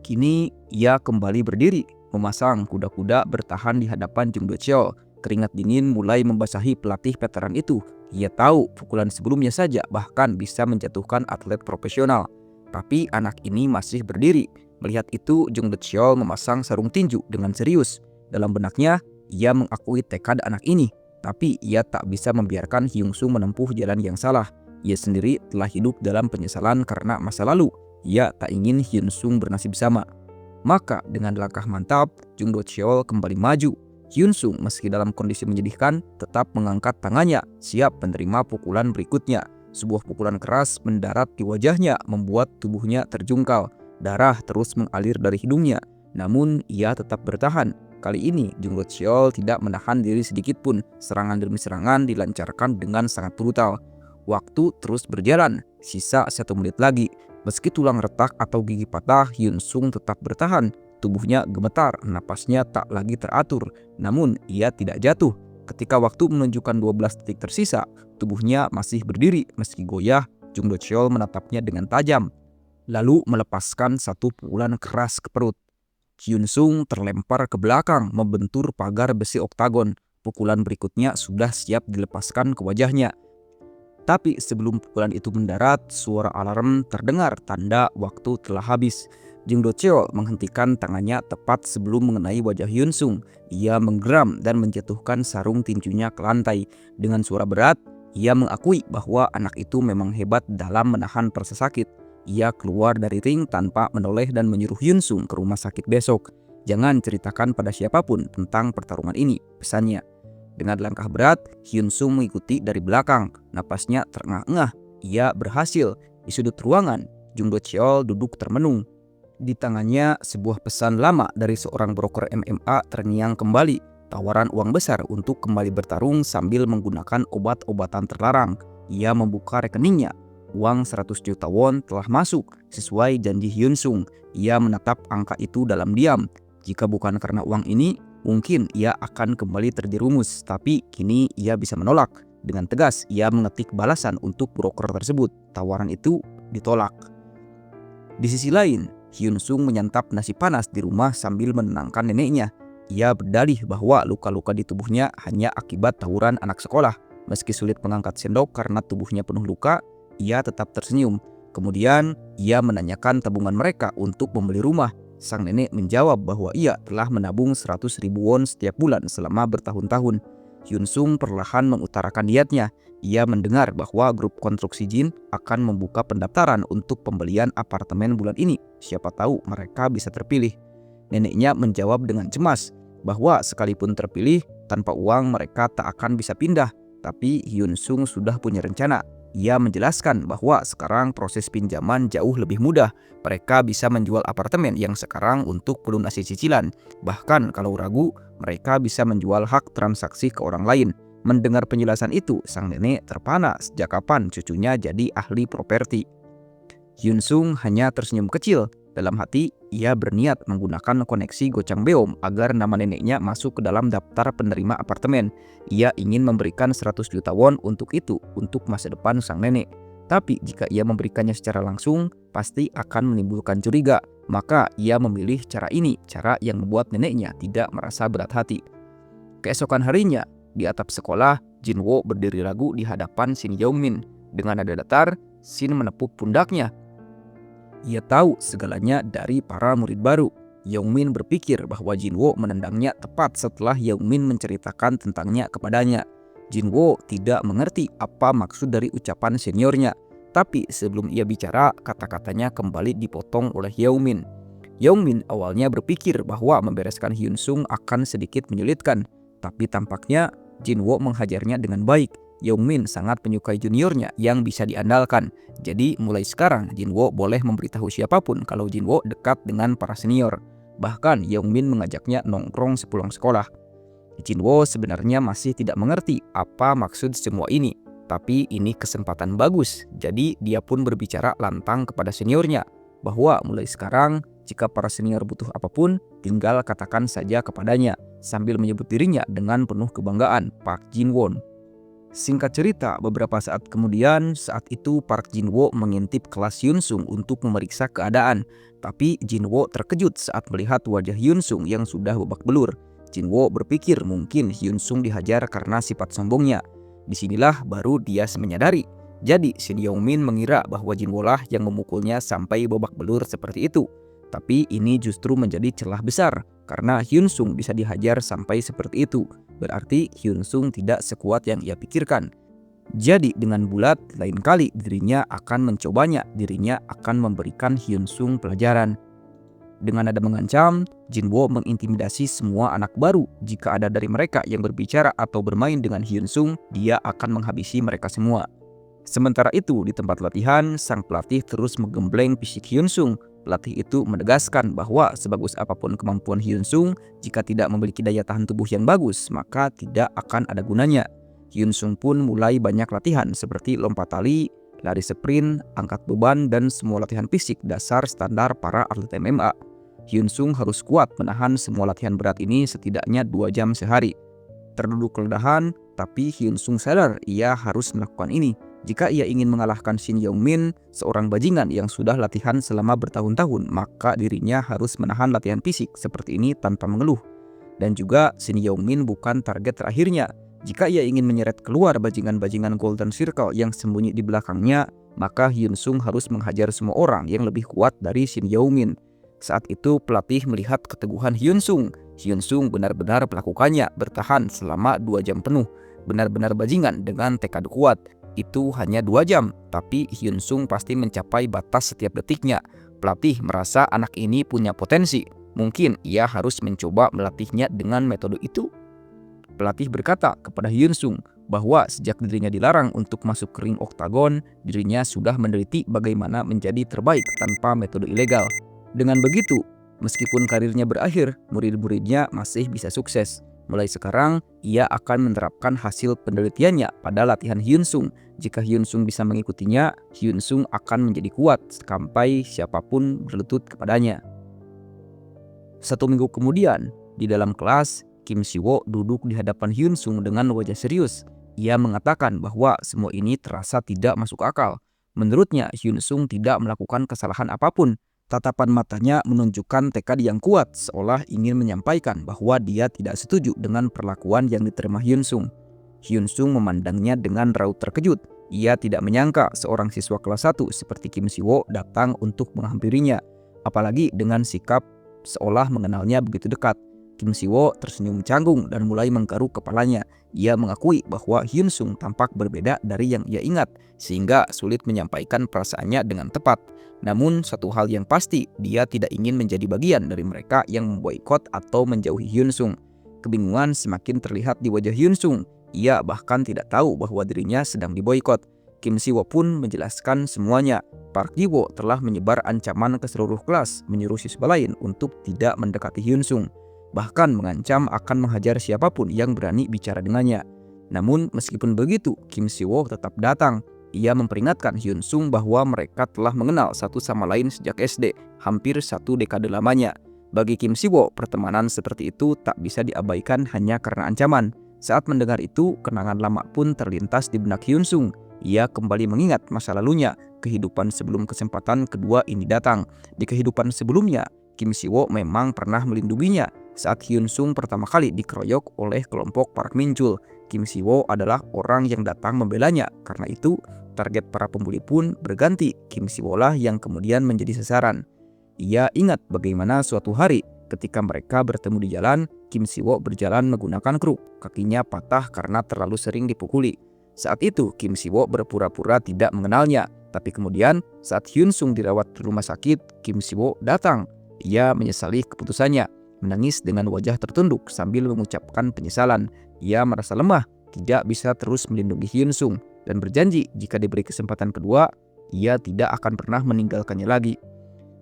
[SPEAKER 1] Kini ia kembali berdiri, memasang kuda-kuda bertahan di hadapan Jung Do Cheol. Keringat dingin mulai membasahi pelatih veteran itu. Ia tahu pukulan sebelumnya saja bahkan bisa menjatuhkan atlet profesional. Tapi anak ini masih berdiri. Melihat itu, Jung Do Cheol memasang sarung tinju dengan serius. Dalam benaknya, ia mengakui tekad anak ini. Tapi ia tak bisa membiarkan Hyun Sung menempuh jalan yang salah. Ia sendiri telah hidup dalam penyesalan karena masa lalu. Ia tak ingin Hyun Sung bernasib sama. Maka dengan langkah mantap, Jung Do Cheol kembali maju. Hyun Sung meski dalam kondisi menyedihkan tetap mengangkat tangannya siap menerima pukulan berikutnya. Sebuah pukulan keras mendarat di wajahnya membuat tubuhnya terjungkal. Darah terus mengalir dari hidungnya. Namun ia tetap bertahan. Kali ini Jung Do Cheol tidak menahan diri sedikit pun. Serangan demi serangan dilancarkan dengan sangat brutal. Waktu terus berjalan. Sisa 1 menit lagi. Meski tulang retak atau gigi patah, Hyun Sung tetap bertahan. Tubuhnya gemetar, napasnya tak lagi teratur. Namun ia tidak jatuh. Ketika waktu menunjukkan 12 detik tersisa, tubuhnya masih berdiri meski goyah. Jung Do Cheol menatapnya dengan tajam. lalu melepaskan satu pukulan keras ke perut. Hyun Sung terlempar ke belakang membentur pagar besi oktagon. Pukulan berikutnya sudah siap dilepaskan ke wajahnya. Tapi sebelum pukulan itu mendarat, suara alarm terdengar tanda waktu telah habis. Jung Do Cheol menghentikan tangannya tepat sebelum mengenai wajah Hyun Sung. Ia menggeram dan menjatuhkan sarung tinjunya ke lantai. Dengan suara berat, ia mengakui bahwa anak itu memang hebat dalam menahan rasa sakit. Ia keluar dari ring tanpa menoleh dan menyuruh Hyun Sung ke rumah sakit besok. Jangan ceritakan pada siapapun tentang pertarungan ini, pesannya. Dengan langkah berat, Hyun Sung mengikuti dari belakang. Napasnya terengah-engah. Ia berhasil. Di sudut ruangan, Jung Do Cheol duduk termenung. Di tangannya, sebuah pesan lama dari seorang broker MMA terngiang kembali. Tawaran uang besar untuk kembali bertarung sambil menggunakan obat-obatan terlarang. Ia membuka rekeningnya. Uang 100 juta won telah masuk sesuai janji Hyun Sung. Ia menatap angka itu dalam diam. Jika bukan karena uang ini, mungkin ia akan kembali terjerumus. Tapi kini ia bisa menolak. Dengan tegas, ia mengetik balasan untuk broker tersebut. Tawaran itu ditolak. Di sisi lain, Hyun Sung menyantap nasi panas di rumah sambil menenangkan neneknya. Ia berdalih bahwa luka-luka di tubuhnya hanya akibat tawuran anak sekolah. Meski sulit mengangkat sendok karena tubuhnya penuh luka, ia tetap tersenyum. Kemudian, ia menanyakan tabungan mereka untuk membeli rumah. Sang nenek menjawab bahwa ia telah menabung 100.000 won setiap bulan selama bertahun-tahun. Hyun Sung perlahan mengutarakan niatnya. Ia mendengar bahwa grup konstruksi Jin akan membuka pendaftaran untuk pembelian apartemen bulan ini. Siapa tahu mereka bisa terpilih. Neneknya menjawab dengan cemas bahwa sekalipun terpilih, tanpa uang mereka tak akan bisa pindah. Tapi Hyun Sung sudah punya rencana. Ia menjelaskan bahwa sekarang proses pinjaman jauh lebih mudah. Mereka bisa menjual apartemen yang sekarang untuk melunasi cicilan. Bahkan kalau ragu, mereka bisa menjual hak transaksi ke orang lain. Mendengar penjelasan itu, sang nenek terpana sejak kapan cucunya jadi ahli properti. Hyun Sung hanya tersenyum kecil. Dalam hati, ia berniat menggunakan koneksi Gocang Beom agar nama neneknya masuk ke dalam daftar penerima apartemen. Ia ingin memberikan 100 juta won untuk itu, untuk masa depan sang nenek. Tapi jika ia memberikannya secara langsung, pasti akan menimbulkan curiga. Maka ia memilih cara ini, cara yang membuat neneknya tidak merasa berat hati. Keesokan harinya, di atap sekolah, Jin Wo berdiri ragu di hadapan Shin Young-min. Dengan nada datar, Shin menepuk pundaknya. Ia tahu segalanya dari para murid baru. Young-min berpikir bahwa Jin Wo menendangnya tepat setelah Young-min menceritakan tentangnya kepadanya. Jin Wo tidak mengerti apa maksud dari ucapan seniornya. Tapi sebelum ia bicara, kata-katanya kembali dipotong oleh Young-min. Young-min awalnya berpikir bahwa membereskan Hyun Sung akan sedikit menyulitkan. Tapi tampaknya Jin Wo menghajarnya dengan baik. Young-min sangat menyukai juniornya yang bisa diandalkan. Jadi mulai sekarang Jin Wo boleh memberitahu siapapun kalau Jin Wo dekat dengan para senior. Bahkan Young-min mengajaknya nongkrong sepulang sekolah. Jin Wo sebenarnya masih tidak mengerti apa maksud semua ini. Tapi ini kesempatan bagus. Jadi dia pun berbicara lantang kepada seniornya. Bahwa mulai sekarang jika para senior butuh apapun, tinggal katakan saja kepadanya. Sambil menyebut dirinya dengan penuh kebanggaan, Park Jin Won. Singkat cerita, beberapa saat kemudian, saat itu Park Jin Wo mengintip kelas Hyun Sung untuk memeriksa keadaan. Tapi Jin Wo terkejut saat melihat wajah Hyun Sung yang sudah babak belur. Jin Wo berpikir mungkin Hyun Sung dihajar karena sifat sombongnya. Disinilah baru dia menyadari. Jadi Shin Young-min mengira bahwa Jin Wo lah yang memukulnya sampai babak belur seperti itu. Tapi ini justru menjadi celah besar karena Hyun Sung bisa dihajar sampai seperti itu. Berarti Hyun Sung tidak sekuat yang ia pikirkan. Jadi dengan bulat, lain kali dirinya akan mencobanya. Dirinya akan memberikan Hyun Sung pelajaran. Dengan nada mengancam, Jin Wo mengintimidasi semua anak baru. Jika ada dari mereka yang berbicara atau bermain dengan Hyun Sung, dia akan menghabisi mereka semua. Sementara itu, di tempat latihan, sang pelatih terus menggembleng fisik Hyun Sung. Pelatih itu menegaskan bahwa sebagus apapun kemampuan Hyun Sung, jika tidak memiliki daya tahan tubuh yang bagus, maka tidak akan ada gunanya. Hyun Sung pun mulai banyak latihan seperti lompat tali, lari sprint, angkat beban, dan semua latihan fisik dasar standar para atlet MMA. Hyun Sung harus kuat menahan semua latihan berat ini setidaknya 2 jam sehari. Terduduk kelelahan, tapi Hyun Sung sadar ia harus melakukan ini. Jika ia ingin mengalahkan Shin Young-min, seorang bajingan yang sudah latihan selama bertahun-tahun, maka dirinya harus menahan latihan fisik seperti ini tanpa mengeluh. Dan juga Shin Young-min bukan target terakhirnya. Jika ia ingin menyeret keluar bajingan-bajingan Golden Circle yang sembunyi di belakangnya, maka Hyun Sung harus menghajar semua orang yang lebih kuat dari Shin Young-min. Saat itu pelatih melihat keteguhan Hyun Sung. Hyun Sung benar-benar melakukannya, bertahan selama 2 jam penuh. Benar-benar bajingan dengan tekad kuat. Itu hanya 2 jam, tapi Hyun Sung pasti mencapai batas setiap detiknya. Pelatih merasa anak ini punya potensi. Mungkin ia harus mencoba melatihnya dengan metode itu. Pelatih berkata kepada Hyun Sung bahwa sejak dirinya dilarang untuk masuk ke ring oktagon, dirinya sudah meneliti bagaimana menjadi terbaik tanpa metode ilegal. Dengan begitu, meskipun karirnya berakhir, murid-muridnya masih bisa sukses. Mulai sekarang, ia akan menerapkan hasil penelitiannya pada latihan Hyun Sung. Jika Hyun Sung bisa mengikutinya, Hyun Sung akan menjadi kuat sampai siapapun berlutut kepadanya. 1 minggu kemudian, di dalam kelas, Kim Si-woo duduk di hadapan Hyun Sung dengan wajah serius. Ia mengatakan bahwa semua ini terasa tidak masuk akal. Menurutnya, Hyun Sung tidak melakukan kesalahan apapun. Tatapan matanya menunjukkan tekad yang kuat, seolah ingin menyampaikan bahwa dia tidak setuju dengan perlakuan yang diterima Hyun Sung. Hyun Sung memandangnya dengan raut terkejut. Ia tidak menyangka seorang siswa kelas 1 seperti Kim Si-woo datang untuk menghampirinya, apalagi dengan sikap seolah mengenalnya begitu dekat. Kim Si-woo tersenyum canggung dan mulai menggaruk kepalanya. Ia mengakui bahwa Hyun Sung tampak berbeda dari yang ia ingat, sehingga sulit menyampaikan perasaannya dengan tepat. Namun satu hal yang pasti, dia tidak ingin menjadi bagian dari mereka yang memboikot atau menjauhi Hyun Sung. Kebingungan semakin terlihat di wajah Hyun Sung. Ia bahkan tidak tahu bahwa dirinya sedang diboikot. Kim Si-woo pun menjelaskan semuanya. Park Ji-woo telah menyebar ancaman ke seluruh kelas, menyuruh siswa lain untuk tidak mendekati Hyun Sung. Bahkan mengancam akan menghajar siapapun yang berani bicara dengannya. Namun meskipun begitu, Kim Si-woo tetap datang. Ia memperingatkan Hyun Sung bahwa mereka telah mengenal satu sama lain sejak SD, hampir 1 dekade lamanya. Bagi Kim Si-woo, pertemanan seperti itu tak bisa diabaikan hanya karena ancaman. Saat mendengar itu, kenangan lama pun terlintas di benak Hyun Sung. Ia kembali mengingat masa lalunya, kehidupan sebelum kesempatan kedua ini datang. Di kehidupan sebelumnya, Kim Si-woo memang pernah melindunginya saat Hyun Sung pertama kali dikeroyok oleh kelompok Park Min-chul. Kim Si-woo adalah orang yang datang membelanya. Karena itu, target para pembuli pun berganti. Kim Si-woo lah yang kemudian menjadi sasaran. Ia ingat bagaimana suatu hari ketika mereka bertemu di jalan, Kim Si-woo berjalan menggunakan kruk. Kakinya patah karena terlalu sering dipukuli. Saat itu, Kim Si-woo berpura-pura tidak mengenalnya. Tapi kemudian, saat Hyun Sung dirawat di rumah sakit, Kim Si-woo datang. Ia menyesali keputusannya, menangis dengan wajah tertunduk sambil mengucapkan penyesalan. Ia merasa lemah, tidak bisa terus melindungi Hyun Sung, dan berjanji jika diberi kesempatan kedua, ia tidak akan pernah meninggalkannya lagi.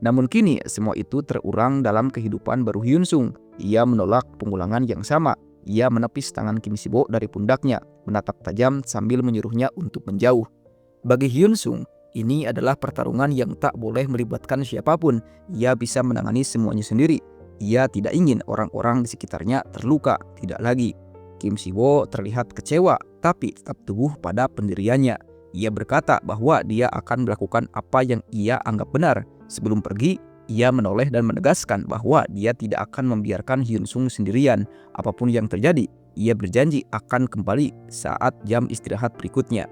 [SPEAKER 1] Namun kini semua itu terurang dalam kehidupan baru Hyun Sung. Ia menolak pengulangan yang sama. Ia menepis tangan Kim Si-woo dari pundaknya, menatap tajam sambil menyuruhnya untuk menjauh. Bagi Hyun Sung, ini adalah pertarungan yang tak boleh melibatkan siapapun. Ia bisa menangani semuanya sendiri. Ia tidak ingin orang-orang di sekitarnya terluka, tidak lagi. Kim Si-woo terlihat kecewa, tapi tetap teguh pada pendiriannya. Ia berkata bahwa dia akan melakukan apa yang ia anggap benar. Sebelum pergi, ia menoleh dan menegaskan bahwa dia tidak akan membiarkan Hyun Sung sendirian. Apapun yang terjadi, ia berjanji akan kembali saat jam istirahat berikutnya.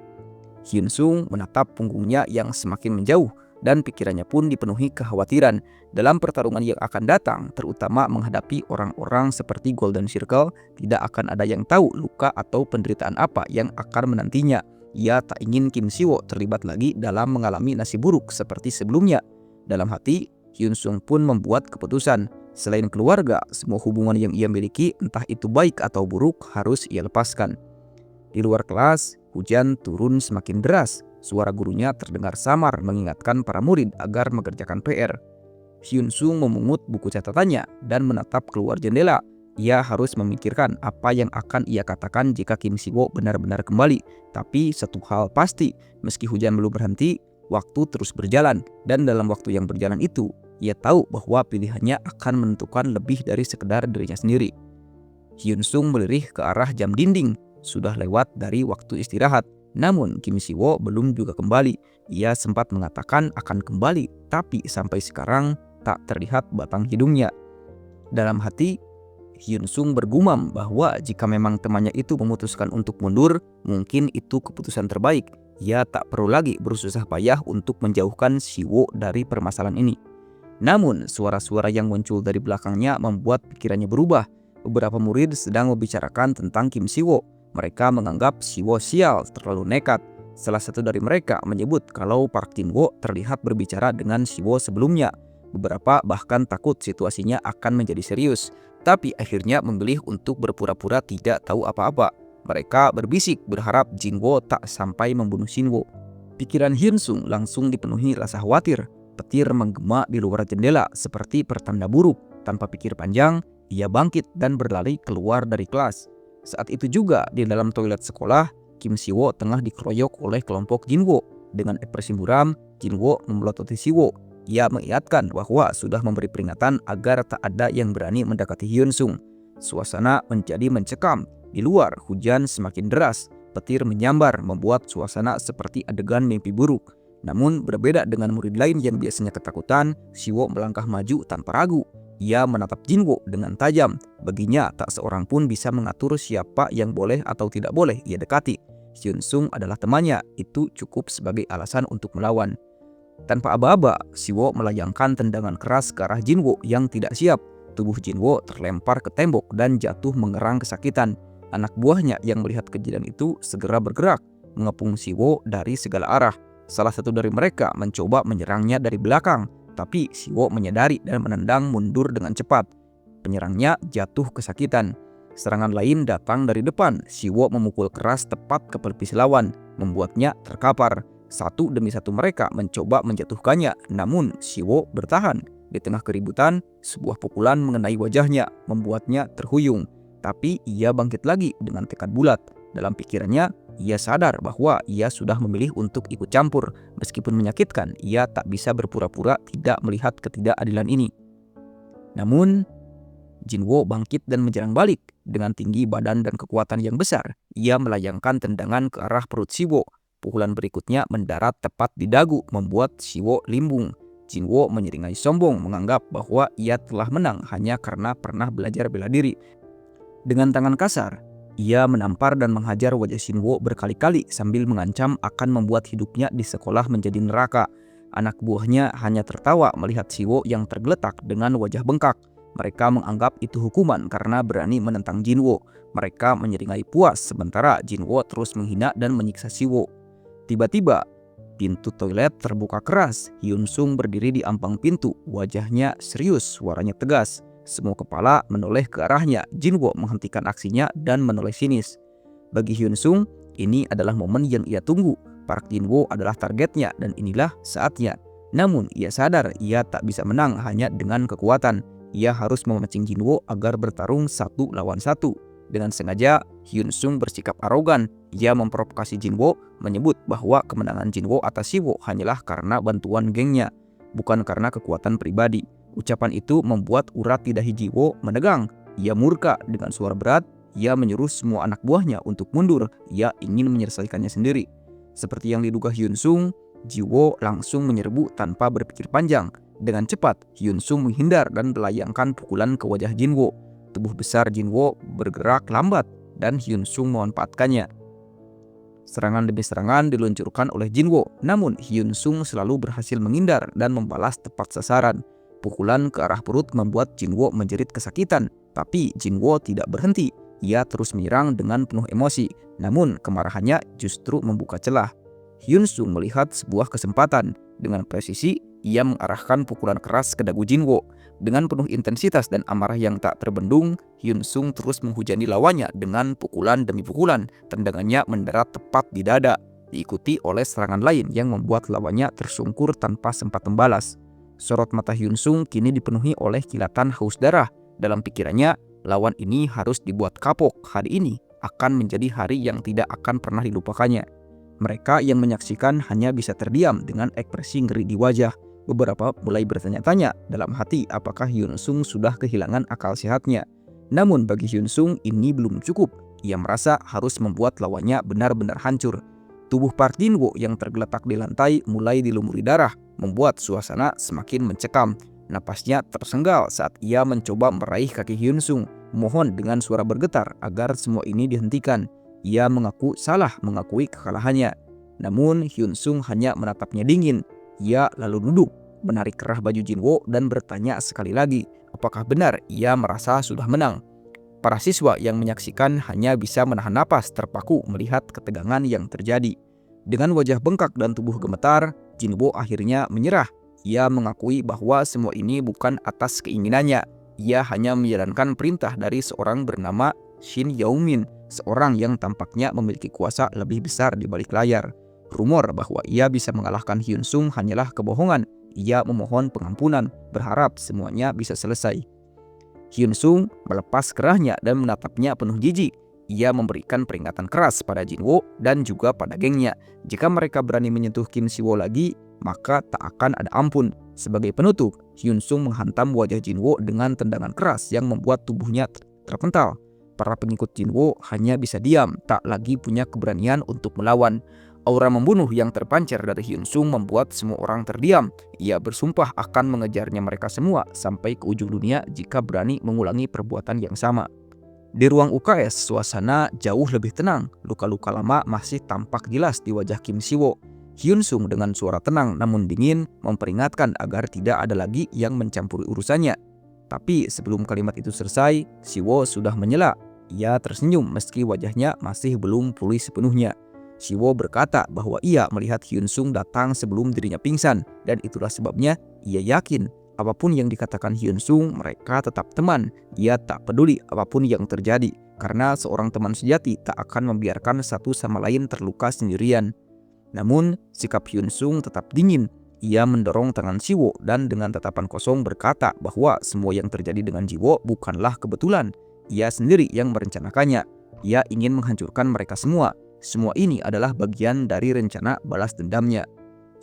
[SPEAKER 1] Hyun Sung menatap punggungnya yang semakin menjauh, dan pikirannya pun dipenuhi kekhawatiran dalam pertarungan yang akan datang, terutama menghadapi orang-orang seperti Golden Circle. Tidak akan ada yang tahu luka atau penderitaan apa yang akan menantinya. Ia tak ingin Kim Si-woo terlibat lagi dalam mengalami nasib buruk seperti sebelumnya. Dalam hati, Hyun Sung pun membuat keputusan. Selain keluarga, semua hubungan yang ia miliki, entah itu baik atau buruk, harus ia lepaskan. Di luar kelas, hujan turun semakin deras. Suara gurunya terdengar samar mengingatkan para murid agar mengerjakan PR. Hyun Sung memungut buku catatannya dan menatap keluar jendela. Ia harus memikirkan apa yang akan ia katakan jika Kim Si-woo benar-benar kembali. Tapi satu hal pasti, meski hujan belum berhenti, waktu terus berjalan. Dan dalam waktu yang berjalan itu, ia tahu bahwa pilihannya akan menentukan lebih dari sekedar dirinya sendiri. Hyun Sung melirik ke arah jam dinding. Sudah lewat dari waktu istirahat. Namun Kim Siwo belum juga kembali. Ia sempat mengatakan akan kembali, tapi sampai sekarang tak terlihat batang hidungnya. Dalam hati, Hyun Sung bergumam bahwa jika memang temannya itu memutuskan untuk mundur, mungkin itu keputusan terbaik. Ia tak perlu lagi bersusah payah untuk menjauhkan Siwo dari permasalahan ini. Namun, suara-suara yang muncul dari belakangnya membuat pikirannya berubah. Beberapa murid sedang membicarakan tentang Kim Siwo. Mereka menganggap Siwo sial, terlalu nekat. Salah satu dari mereka menyebut kalau Park Jin-woo terlihat berbicara dengan Siwo sebelumnya. Beberapa bahkan takut situasinya akan menjadi serius, tapi akhirnya memilih untuk berpura-pura tidak tahu apa-apa. Mereka berbisik berharap Jin-woo tak sampai membunuh Shin-woo. Pikiran Hyun Sung langsung dipenuhi rasa khawatir. Petir menggema di luar jendela seperti pertanda buruk. Tanpa pikir panjang, ia bangkit dan berlari keluar dari kelas. Saat itu juga di dalam toilet sekolah, Kim Siwo tengah dikeroyok oleh kelompok Jin-woo. Dengan ekspresi muram, Jin-woo memelototi Siwo. Ia mengingatkan bahwa sudah memberi peringatan agar tak ada yang berani mendekati Hyun Sung. Suasana menjadi mencekam. Di luar, hujan semakin deras. Petir menyambar membuat suasana seperti adegan mimpi buruk. Namun berbeda dengan murid lain yang biasanya ketakutan, Siwo melangkah maju tanpa ragu. Ia menatap Jin-woo dengan tajam. Baginya tak seorang pun bisa mengatur siapa yang boleh atau tidak boleh ia dekati. Hyun Sung adalah temannya, itu cukup sebagai alasan untuk melawan. Tanpa aba-aba, Siwo melayangkan tendangan keras ke arah Jin-woo yang tidak siap. Tubuh Jin-woo terlempar ke tembok dan jatuh mengerang kesakitan. Anak buahnya yang melihat kejadian itu segera bergerak, mengepung Siwo dari segala arah. Salah satu dari mereka mencoba menyerangnya dari belakang, tapi Siwo menyadari dan menendang mundur dengan cepat. Penyerangnya jatuh kesakitan. Serangan lain datang dari depan. Siwo memukul keras tepat ke pelipis lawan, membuatnya terkapar. Satu demi satu mereka mencoba menjatuhkannya, namun Siwo bertahan. Di tengah keributan, sebuah pukulan mengenai wajahnya, membuatnya terhuyung. Tapi ia bangkit lagi dengan tekad bulat. Dalam pikirannya, ia sadar bahwa ia sudah memilih untuk ikut campur. Meskipun menyakitkan, ia tak bisa berpura-pura tidak melihat ketidakadilan ini. Namun, Jin-woo bangkit dan menyerang balik. Dengan tinggi badan dan kekuatan yang besar, ia melayangkan tendangan ke arah perut Siwo. Pukulan berikutnya mendarat tepat di dagu, membuat Siwo limbung. Jin-woo menyeringai sombong, menganggap bahwa ia telah menang hanya karena pernah belajar bela diri. Dengan tangan kasar, ia menampar dan menghajar wajah Shin-woo berkali-kali sambil mengancam akan membuat hidupnya di sekolah menjadi neraka. Anak buahnya hanya tertawa melihat Siwo yang tergeletak dengan wajah bengkak. Mereka menganggap itu hukuman karena berani menentang Jin-woo. Mereka menyeringai puas sementara Jin-woo terus menghina dan menyiksa Siwo. Tiba-tiba, pintu toilet terbuka keras. Hyun Sung berdiri di ampang pintu. Wajahnya serius, suaranya tegas. Semua kepala menoleh ke arahnya. Jin-woo menghentikan aksinya dan menoleh sinis. Bagi Hyun Sung, ini adalah momen yang ia tunggu. Park Jin-woo adalah targetnya dan inilah saatnya. Namun ia sadar ia tak bisa menang hanya dengan kekuatan. Ia harus memancing Jin-woo agar bertarung 1 lawan 1. Dengan sengaja, Hyun Sung bersikap arogan. Ia memprovokasi Jin-woo, menyebut bahwa kemenangan Jin-woo atas Siwo hanyalah karena bantuan gengnya, bukan karena kekuatan pribadi. Ucapan itu membuat urat lidah Ji-woo menegang. Ia murka dengan suara berat. Ia menyuruh semua anak buahnya untuk mundur. Ia ingin menyelesaikannya sendiri. Seperti yang diduga Hyun Sung, Ji-woo langsung menyerbu tanpa berpikir panjang. Dengan cepat, Hyun Sung menghindar dan melayangkan pukulan ke wajah Jin-woo. Tubuh besar Jin-woo bergerak lambat dan Hyun Sung memanfaatkannya. Serangan demi serangan diluncurkan oleh Jin-woo, namun Hyun Sung selalu berhasil menghindar dan membalas tepat sasaran. Pukulan ke arah perut membuat Jin-woo menjerit kesakitan, tapi Jin-woo tidak berhenti. Ia terus menyerang dengan penuh emosi, namun kemarahannya justru membuka celah. Hyun Sung melihat sebuah kesempatan. Dengan presisi, ia mengarahkan pukulan keras ke dagu Jin-woo. Dengan penuh intensitas dan amarah yang tak terbendung, Hyun Sung terus menghujani lawannya dengan pukulan demi pukulan. Tendangannya mendarat tepat di dada, diikuti oleh serangan lain yang membuat lawannya tersungkur tanpa sempat membalas. Sorot mata Hyun Sung kini dipenuhi oleh kilatan haus darah. Dalam pikirannya, lawan ini harus dibuat kapok. Hari ini akan menjadi hari yang tidak akan pernah dilupakannya. Mereka yang menyaksikan hanya bisa terdiam dengan ekspresi ngeri di wajah. Beberapa mulai bertanya-tanya dalam hati apakah Hyun Sung sudah kehilangan akal sehatnya. Namun bagi Hyun Sung ini belum cukup. Ia merasa harus membuat lawannya benar-benar hancur. Tubuh Park Jin-woo yang tergeletak di lantai mulai dilumuri darah, membuat suasana semakin mencekam. Napasnya tersenggal saat ia mencoba meraih kaki Hyun-sung, mohon dengan suara bergetar agar semua ini dihentikan. Ia mengaku salah mengakui kekalahannya. Namun Hyun-sung hanya menatapnya dingin. Ia lalu duduk, menarik kerah baju Jin-woo dan bertanya sekali lagi, apakah benar ia merasa sudah menang. Para siswa yang menyaksikan hanya bisa menahan napas terpaku melihat ketegangan yang terjadi. Dengan wajah bengkak dan tubuh gemetar, Jin-woo akhirnya menyerah. Ia mengakui bahwa semua ini bukan atas keinginannya. Ia hanya menjalankan perintah dari seorang bernama Shin Yao-min, seorang yang tampaknya memiliki kuasa lebih besar di balik layar. Rumor bahwa ia bisa mengalahkan Hyun-sung hanyalah kebohongan. Ia memohon pengampunan, berharap semuanya bisa selesai. Hyun-sung melepas kerahnya dan menatapnya penuh jijik. Ia memberikan peringatan keras pada Jin-woo dan juga pada gengnya. Jika mereka berani menyentuh Kim Si-woo lagi, maka tak akan ada ampun. Sebagai penutup, Hyun-sung menghantam wajah Jin-woo dengan tendangan keras yang membuat tubuhnya terpental. Para pengikut Jin-woo hanya bisa diam, tak lagi punya keberanian untuk melawan. Aura membunuh yang terpancar dari Hyun-sung membuat semua orang terdiam. Ia bersumpah akan mengejarnya mereka semua sampai ke ujung dunia jika berani mengulangi perbuatan yang sama. Di ruang UKS, suasana jauh lebih tenang. Luka-luka lama masih tampak jelas di wajah Kim Si-woo. Hyun-sung dengan suara tenang namun dingin memperingatkan agar tidak ada lagi yang mencampuri urusannya. Tapi sebelum kalimat itu selesai, Si-woo sudah menyela. Ia tersenyum meski wajahnya masih belum pulih sepenuhnya. Si-woo berkata bahwa ia melihat Hyun-sung datang sebelum dirinya pingsan, dan itulah sebabnya ia yakin apapun yang dikatakan Hyun-sung, mereka tetap teman. Ia tak peduli apapun yang terjadi, karena seorang teman sejati tak akan membiarkan satu sama lain terluka sendirian. Namun, sikap Hyun-sung tetap dingin. Ia mendorong tangan Si-woo dan dengan tatapan kosong berkata bahwa semua yang terjadi dengan Ji-woo bukanlah kebetulan. Ia sendiri yang merencanakannya. Ia ingin menghancurkan mereka semua. Semua ini adalah bagian dari rencana balas dendamnya.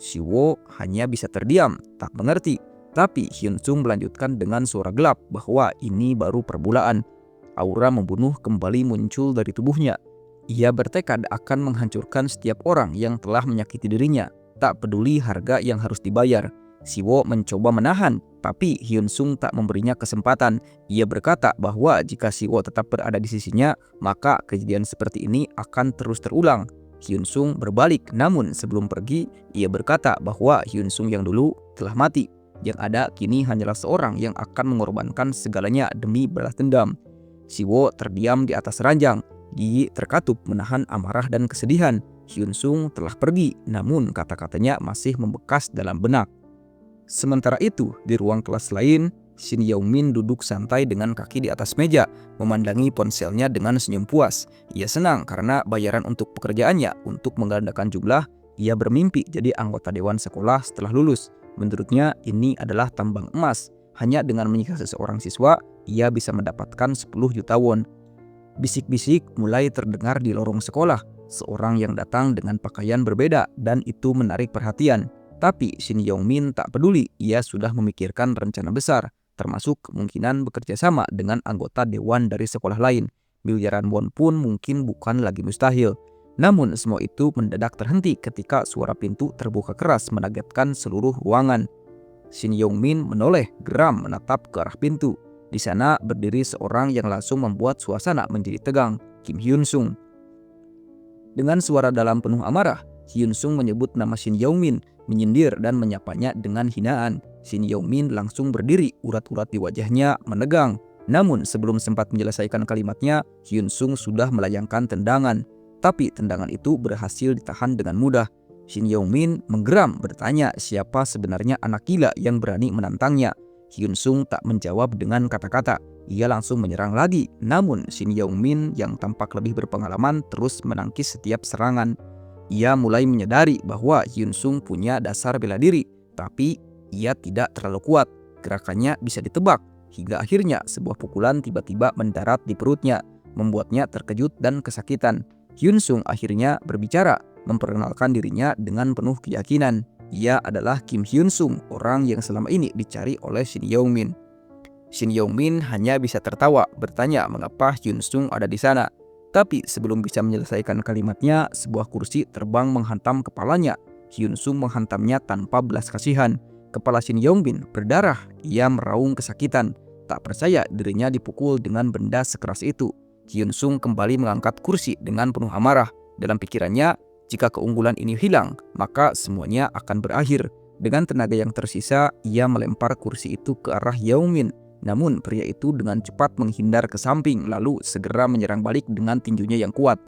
[SPEAKER 1] Si-woo hanya bisa terdiam, tak mengerti. Tapi Hyun-sung melanjutkan dengan suara gelap bahwa ini baru permulaan. Aura membunuh kembali muncul dari tubuhnya. Ia bertekad akan menghancurkan setiap orang yang telah menyakiti dirinya, tak peduli harga yang harus dibayar. Si-woo mencoba menahan, tapi Hyun-sung tak memberinya kesempatan. Ia berkata bahwa jika Si-woo tetap berada di sisinya, maka kejadian seperti ini akan terus terulang. Hyun-sung berbalik, namun sebelum pergi, ia berkata bahwa Hyun-sung yang dulu telah mati. Yang ada kini hanyalah seorang yang akan mengorbankan segalanya demi balas dendam. Si-woo terdiam di atas ranjang, gigi terkatup menahan amarah dan kesedihan. Hyun-sung telah pergi, namun kata-katanya masih membekas dalam benak. Sementara itu, di ruang kelas lain, Shin Yao-min duduk santai dengan kaki di atas meja, memandangi ponselnya dengan senyum puas. Ia senang karena bayaran untuk pekerjaannya untuk menggandakan jumlah. Ia bermimpi jadi anggota dewan sekolah setelah lulus. Menurutnya ini adalah tambang emas. Hanya dengan menyiksa seseorang siswa, ia bisa mendapatkan 10 juta won. Bisik-bisik mulai terdengar di lorong sekolah. Seorang yang datang dengan pakaian berbeda dan itu menarik perhatian. Tapi Shin Yao-min tak peduli, ia sudah memikirkan rencana besar, termasuk kemungkinan bekerja sama dengan anggota dewan dari sekolah lain. Miliaran won pun mungkin bukan lagi mustahil. Namun semua itu mendadak terhenti ketika suara pintu terbuka keras mengagetkan seluruh ruangan. Shin Yao-min menoleh geram menatap ke arah pintu. Di sana berdiri seorang yang langsung membuat suasana menjadi tegang, Kim Hyun-sung. Dengan suara dalam penuh amarah, Hyun-sung menyebut nama Shin Yao-min, menyindir dan menyapanya dengan hinaan. Shin Yao-min langsung berdiri, urat-urat di wajahnya menegang. Namun sebelum sempat menyelesaikan kalimatnya, Hyun-sung sudah melayangkan tendangan. Tapi tendangan itu berhasil ditahan dengan mudah. Shin Yao-min menggeram bertanya siapa sebenarnya anak gila yang berani menantangnya. Hyun-sung tak menjawab dengan kata-kata. Ia langsung menyerang lagi. Namun Shin Yao-min yang tampak lebih berpengalaman terus menangkis setiap serangan. Ia mulai menyadari bahwa Hyun-sung punya dasar bela diri, tapi ia tidak terlalu kuat. Gerakannya bisa ditebak, hingga akhirnya sebuah pukulan tiba-tiba mendarat di perutnya, membuatnya terkejut dan kesakitan. Hyun-sung akhirnya berbicara, memperkenalkan dirinya dengan penuh keyakinan. Ia adalah Kim Hyun-sung, orang yang selama ini dicari oleh Shin Yao-min. Shin Yao-min hanya bisa tertawa, bertanya mengapa Hyun-sung ada di sana. Tapi sebelum bisa menyelesaikan kalimatnya, sebuah kursi terbang menghantam kepalanya. Hyun Sung menghantamnya tanpa belas kasihan. Kepala Shin Yong-bin berdarah. Ia meraung kesakitan. Tak percaya dirinya dipukul dengan benda sekeras itu. Hyun Sung kembali mengangkat kursi dengan penuh amarah. Dalam pikirannya, jika keunggulan ini hilang, maka semuanya akan berakhir. Dengan tenaga yang tersisa, ia melempar kursi itu ke arah Yeong-min. Namun pria itu dengan cepat menghindar ke samping lalu segera menyerang balik dengan tinjunya yang kuat.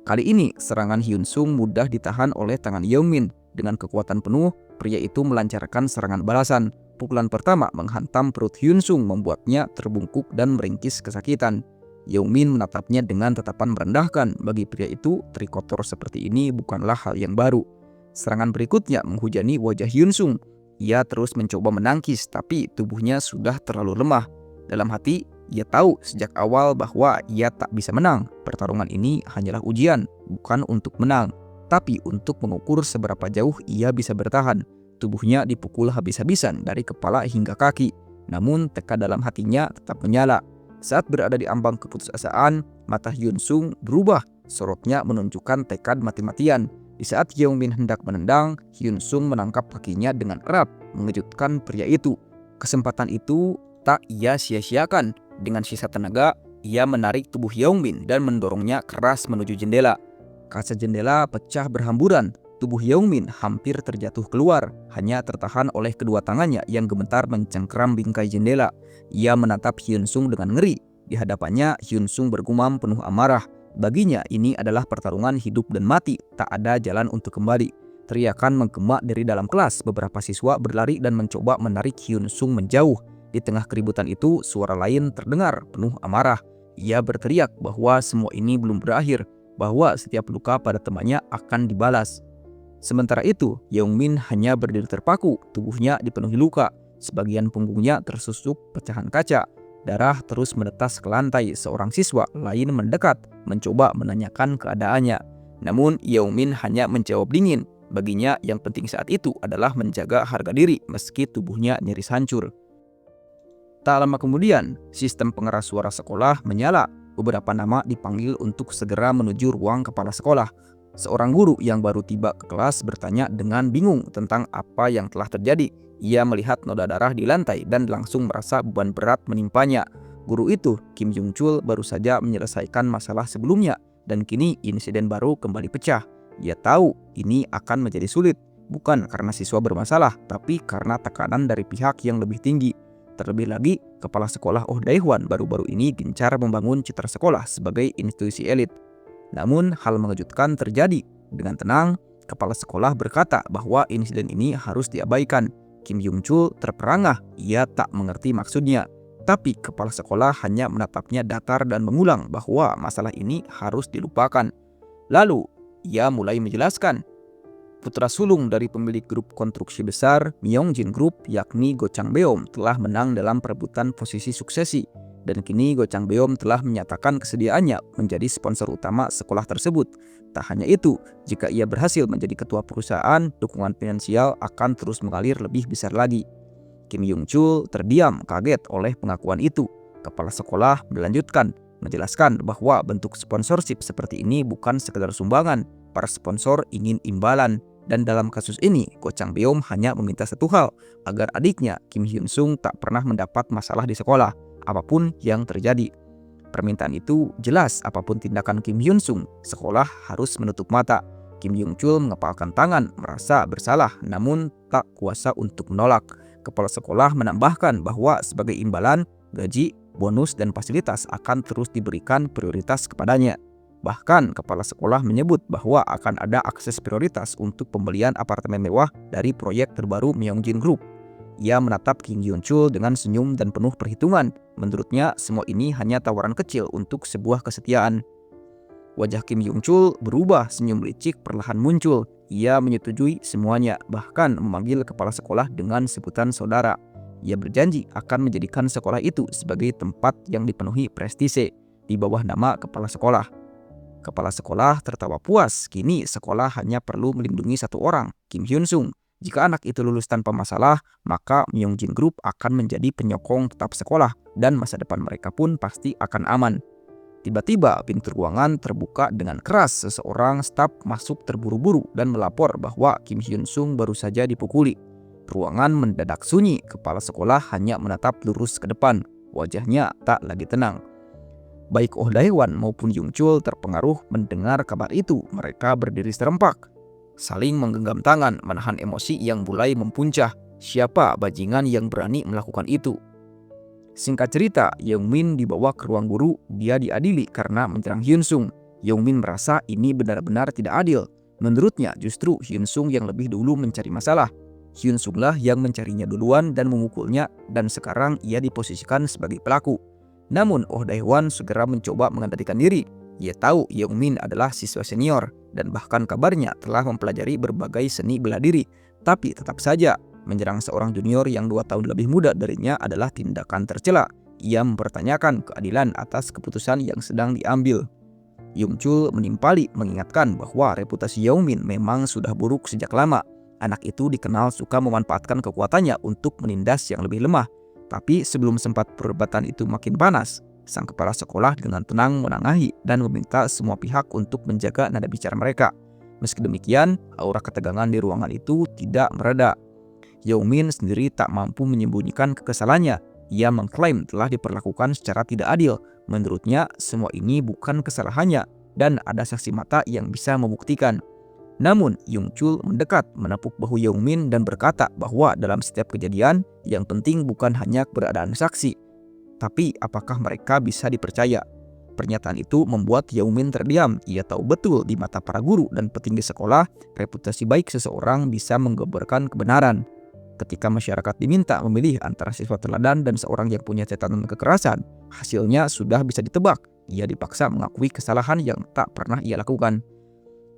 [SPEAKER 1] Kali ini serangan Hyun Sung mudah ditahan oleh tangan Yeong-min. Dengan kekuatan penuh, pria itu melancarkan serangan balasan. Pukulan pertama menghantam perut Hyun Sung membuatnya terbungkuk dan meringkis kesakitan. Yeong-min menatapnya dengan tatapan merendahkan. Bagi pria itu, trik kotor seperti ini bukanlah hal yang baru. Serangan berikutnya menghujani wajah Hyun Sung. Ia terus mencoba menangkis, tapi tubuhnya sudah terlalu lemah. Dalam hati, ia tahu sejak awal bahwa ia tak bisa menang. Pertarungan ini hanyalah ujian, bukan untuk menang, tapi untuk mengukur seberapa jauh ia bisa bertahan. Tubuhnya dipukul habis-habisan dari kepala hingga kaki, namun tekad dalam hatinya tetap menyala. Saat berada di ambang keputusasaan, mata Hyun Sung berubah, sorotnya menunjukkan tekad mati-matian. Di saat Yeong-min hendak menendang, Hyun Sung menangkap kakinya dengan erat, mengejutkan pria itu. Kesempatan itu tak ia sia-siakan. Dengan sisa tenaga, ia menarik tubuh Yeong-min dan mendorongnya keras menuju jendela. Kaca jendela pecah berhamburan. Tubuh Yeong-min hampir terjatuh keluar, hanya tertahan oleh kedua tangannya yang gemetar mencengkeram bingkai jendela. Ia menatap Hyun Sung dengan ngeri. Di hadapannya, Hyun Sung bergumam penuh amarah. Baginya ini adalah pertarungan hidup dan mati, tak ada jalan untuk kembali. Teriakan menggema dari dalam kelas, beberapa siswa berlari dan mencoba menarik Hyun Sung menjauh. Di tengah keributan itu, suara lain terdengar penuh amarah. Ia berteriak bahwa semua ini belum berakhir, bahwa setiap luka pada temannya akan dibalas. Sementara itu, Yeong-min hanya berdiri terpaku, tubuhnya dipenuhi luka. Sebagian punggungnya tersusuk pecahan kaca. Darah terus menetes ke lantai. Seorang siswa lain mendekat, mencoba menanyakan keadaannya. Namun Yeong-min hanya menjawab dingin. Baginya yang penting saat itu adalah menjaga harga diri meski tubuhnya nyaris hancur. Tak lama kemudian, sistem pengeras suara sekolah menyala. Beberapa nama dipanggil untuk segera menuju ruang kepala sekolah. Seorang guru yang baru tiba ke kelas bertanya dengan bingung tentang apa yang telah terjadi. Ia melihat noda darah di lantai dan langsung merasa beban berat menimpanya. Guru itu, Kim Jung-chul, baru saja menyelesaikan masalah sebelumnya dan kini insiden baru kembali pecah. Ia tahu ini akan menjadi sulit, bukan karena siswa bermasalah, tapi karena tekanan dari pihak yang lebih tinggi. Terlebih lagi, kepala sekolah Oh Dae-hwan baru-baru ini gencar membangun citra sekolah sebagai institusi elit. Namun hal mengejutkan terjadi. Dengan tenang, kepala sekolah berkata bahwa insiden ini harus diabaikan. Kim Jung-chul terperangah, ia tak mengerti maksudnya. Tapi kepala sekolah hanya menatapnya datar dan mengulang bahwa masalah ini harus dilupakan. Lalu, ia mulai menjelaskan. Putra sulung dari pemilik grup konstruksi besar, Myeongjin Group, yakni Go Chang-beom, telah menang dalam perebutan posisi suksesi. Dan kini Go Chang-beom telah menyatakan kesediaannya menjadi sponsor utama sekolah tersebut. Tak hanya itu, jika ia berhasil menjadi ketua perusahaan, dukungan finansial akan terus mengalir lebih besar lagi. Kim Jung-chul terdiam kaget oleh pengakuan itu. Kepala sekolah melanjutkan, menjelaskan bahwa bentuk sponsorship seperti ini bukan sekedar sumbangan. Para sponsor ingin imbalan. Dan dalam kasus ini, Go Chang-beom hanya meminta satu hal, agar adiknya Kim Hyun Sung tak pernah mendapat masalah di sekolah, apapun yang terjadi. Permintaan itu jelas, apapun tindakan Kim Hyun Sung, sekolah harus menutup mata. Kim Jung-chul mengepalkan tangan, merasa bersalah, namun tak kuasa untuk menolak. Kepala sekolah menambahkan bahwa sebagai imbalan, gaji, bonus, dan fasilitas akan terus diberikan prioritas kepadanya. Bahkan kepala sekolah menyebut bahwa akan ada akses prioritas untuk pembelian apartemen mewah dari proyek terbaru Myeongjin Group. Ia menatap Kim Jung-chul dengan senyum dan penuh perhitungan. Menurutnya semua ini hanya tawaran kecil untuk sebuah kesetiaan. Wajah Kim Jung-chul berubah, senyum licik perlahan muncul. Ia menyetujui semuanya, bahkan memanggil kepala sekolah dengan sebutan saudara. Ia berjanji akan menjadikan sekolah itu sebagai tempat yang dipenuhi prestise di bawah nama kepala sekolah. Kepala sekolah tertawa puas. Kini sekolah hanya perlu melindungi satu orang, Kim Hyun Sung. Jika anak itu lulus tanpa masalah, maka Myeongjin Group akan menjadi penyokong tetap sekolah dan masa depan mereka pun pasti akan aman. Tiba-tiba pintu ruangan terbuka dengan keras. Seseorang staf masuk terburu-buru dan melapor bahwa Kim Hyun Sung baru saja dipukuli. Ruangan mendadak sunyi, kepala sekolah hanya menatap lurus ke depan. Wajahnya tak lagi tenang. Baik Oh Dae-hwan maupun Yung Chul terpengaruh mendengar kabar itu. Mereka berdiri serempak, saling menggenggam tangan, menahan emosi yang mulai mempuncah. Siapa bajingan yang berani melakukan itu? Singkat cerita, Young-min dibawa ke ruang guru. Dia diadili karena menyerang Hyun Sung. Young-min merasa ini benar-benar tidak adil. Menurutnya justru Hyun Sung yang lebih dulu mencari masalah. Hyun Sung lah yang mencarinya duluan dan memukulnya, dan sekarang ia diposisikan sebagai pelaku. Namun Oh Dae-hwan segera mencoba mengendalikan diri. Ia tahu Young-min adalah siswa senior dan bahkan kabarnya telah mempelajari berbagai seni bela diri. Tapi tetap saja, menyerang seorang junior yang 2 tahun lebih muda darinya adalah tindakan tercela. Ia mempertanyakan keadilan atas keputusan yang sedang diambil. Yung Chul menimpali mengingatkan bahwa reputasi Young-min memang sudah buruk sejak lama. Anak itu dikenal suka memanfaatkan kekuatannya untuk menindas yang lebih lemah. Tapi sebelum sempat perdebatan itu makin panas, sang kepala sekolah dengan tenang menengahi dan meminta semua pihak untuk menjaga nada bicara mereka. Meski demikian, aura ketegangan di ruangan itu tidak mereda. Young-min sendiri tak mampu menyembunyikan kekesalannya. Ia mengklaim telah diperlakukan secara tidak adil. Menurutnya, semua ini bukan kesalahannya dan ada saksi mata yang bisa membuktikan. Namun, Yung Chul mendekat, menepuk bahu Young-min dan berkata bahwa dalam setiap kejadian, yang penting bukan hanya keberadaan saksi, tapi apakah mereka bisa dipercaya. Pernyataan itu membuat Young-min terdiam. Ia tahu betul di mata para guru dan petinggi sekolah, reputasi baik seseorang bisa menggambarkan kebenaran. Ketika masyarakat diminta memilih antara siswa teladan dan seorang yang punya catatan kekerasan, hasilnya sudah bisa ditebak. Ia dipaksa mengakui kesalahan yang tak pernah ia lakukan.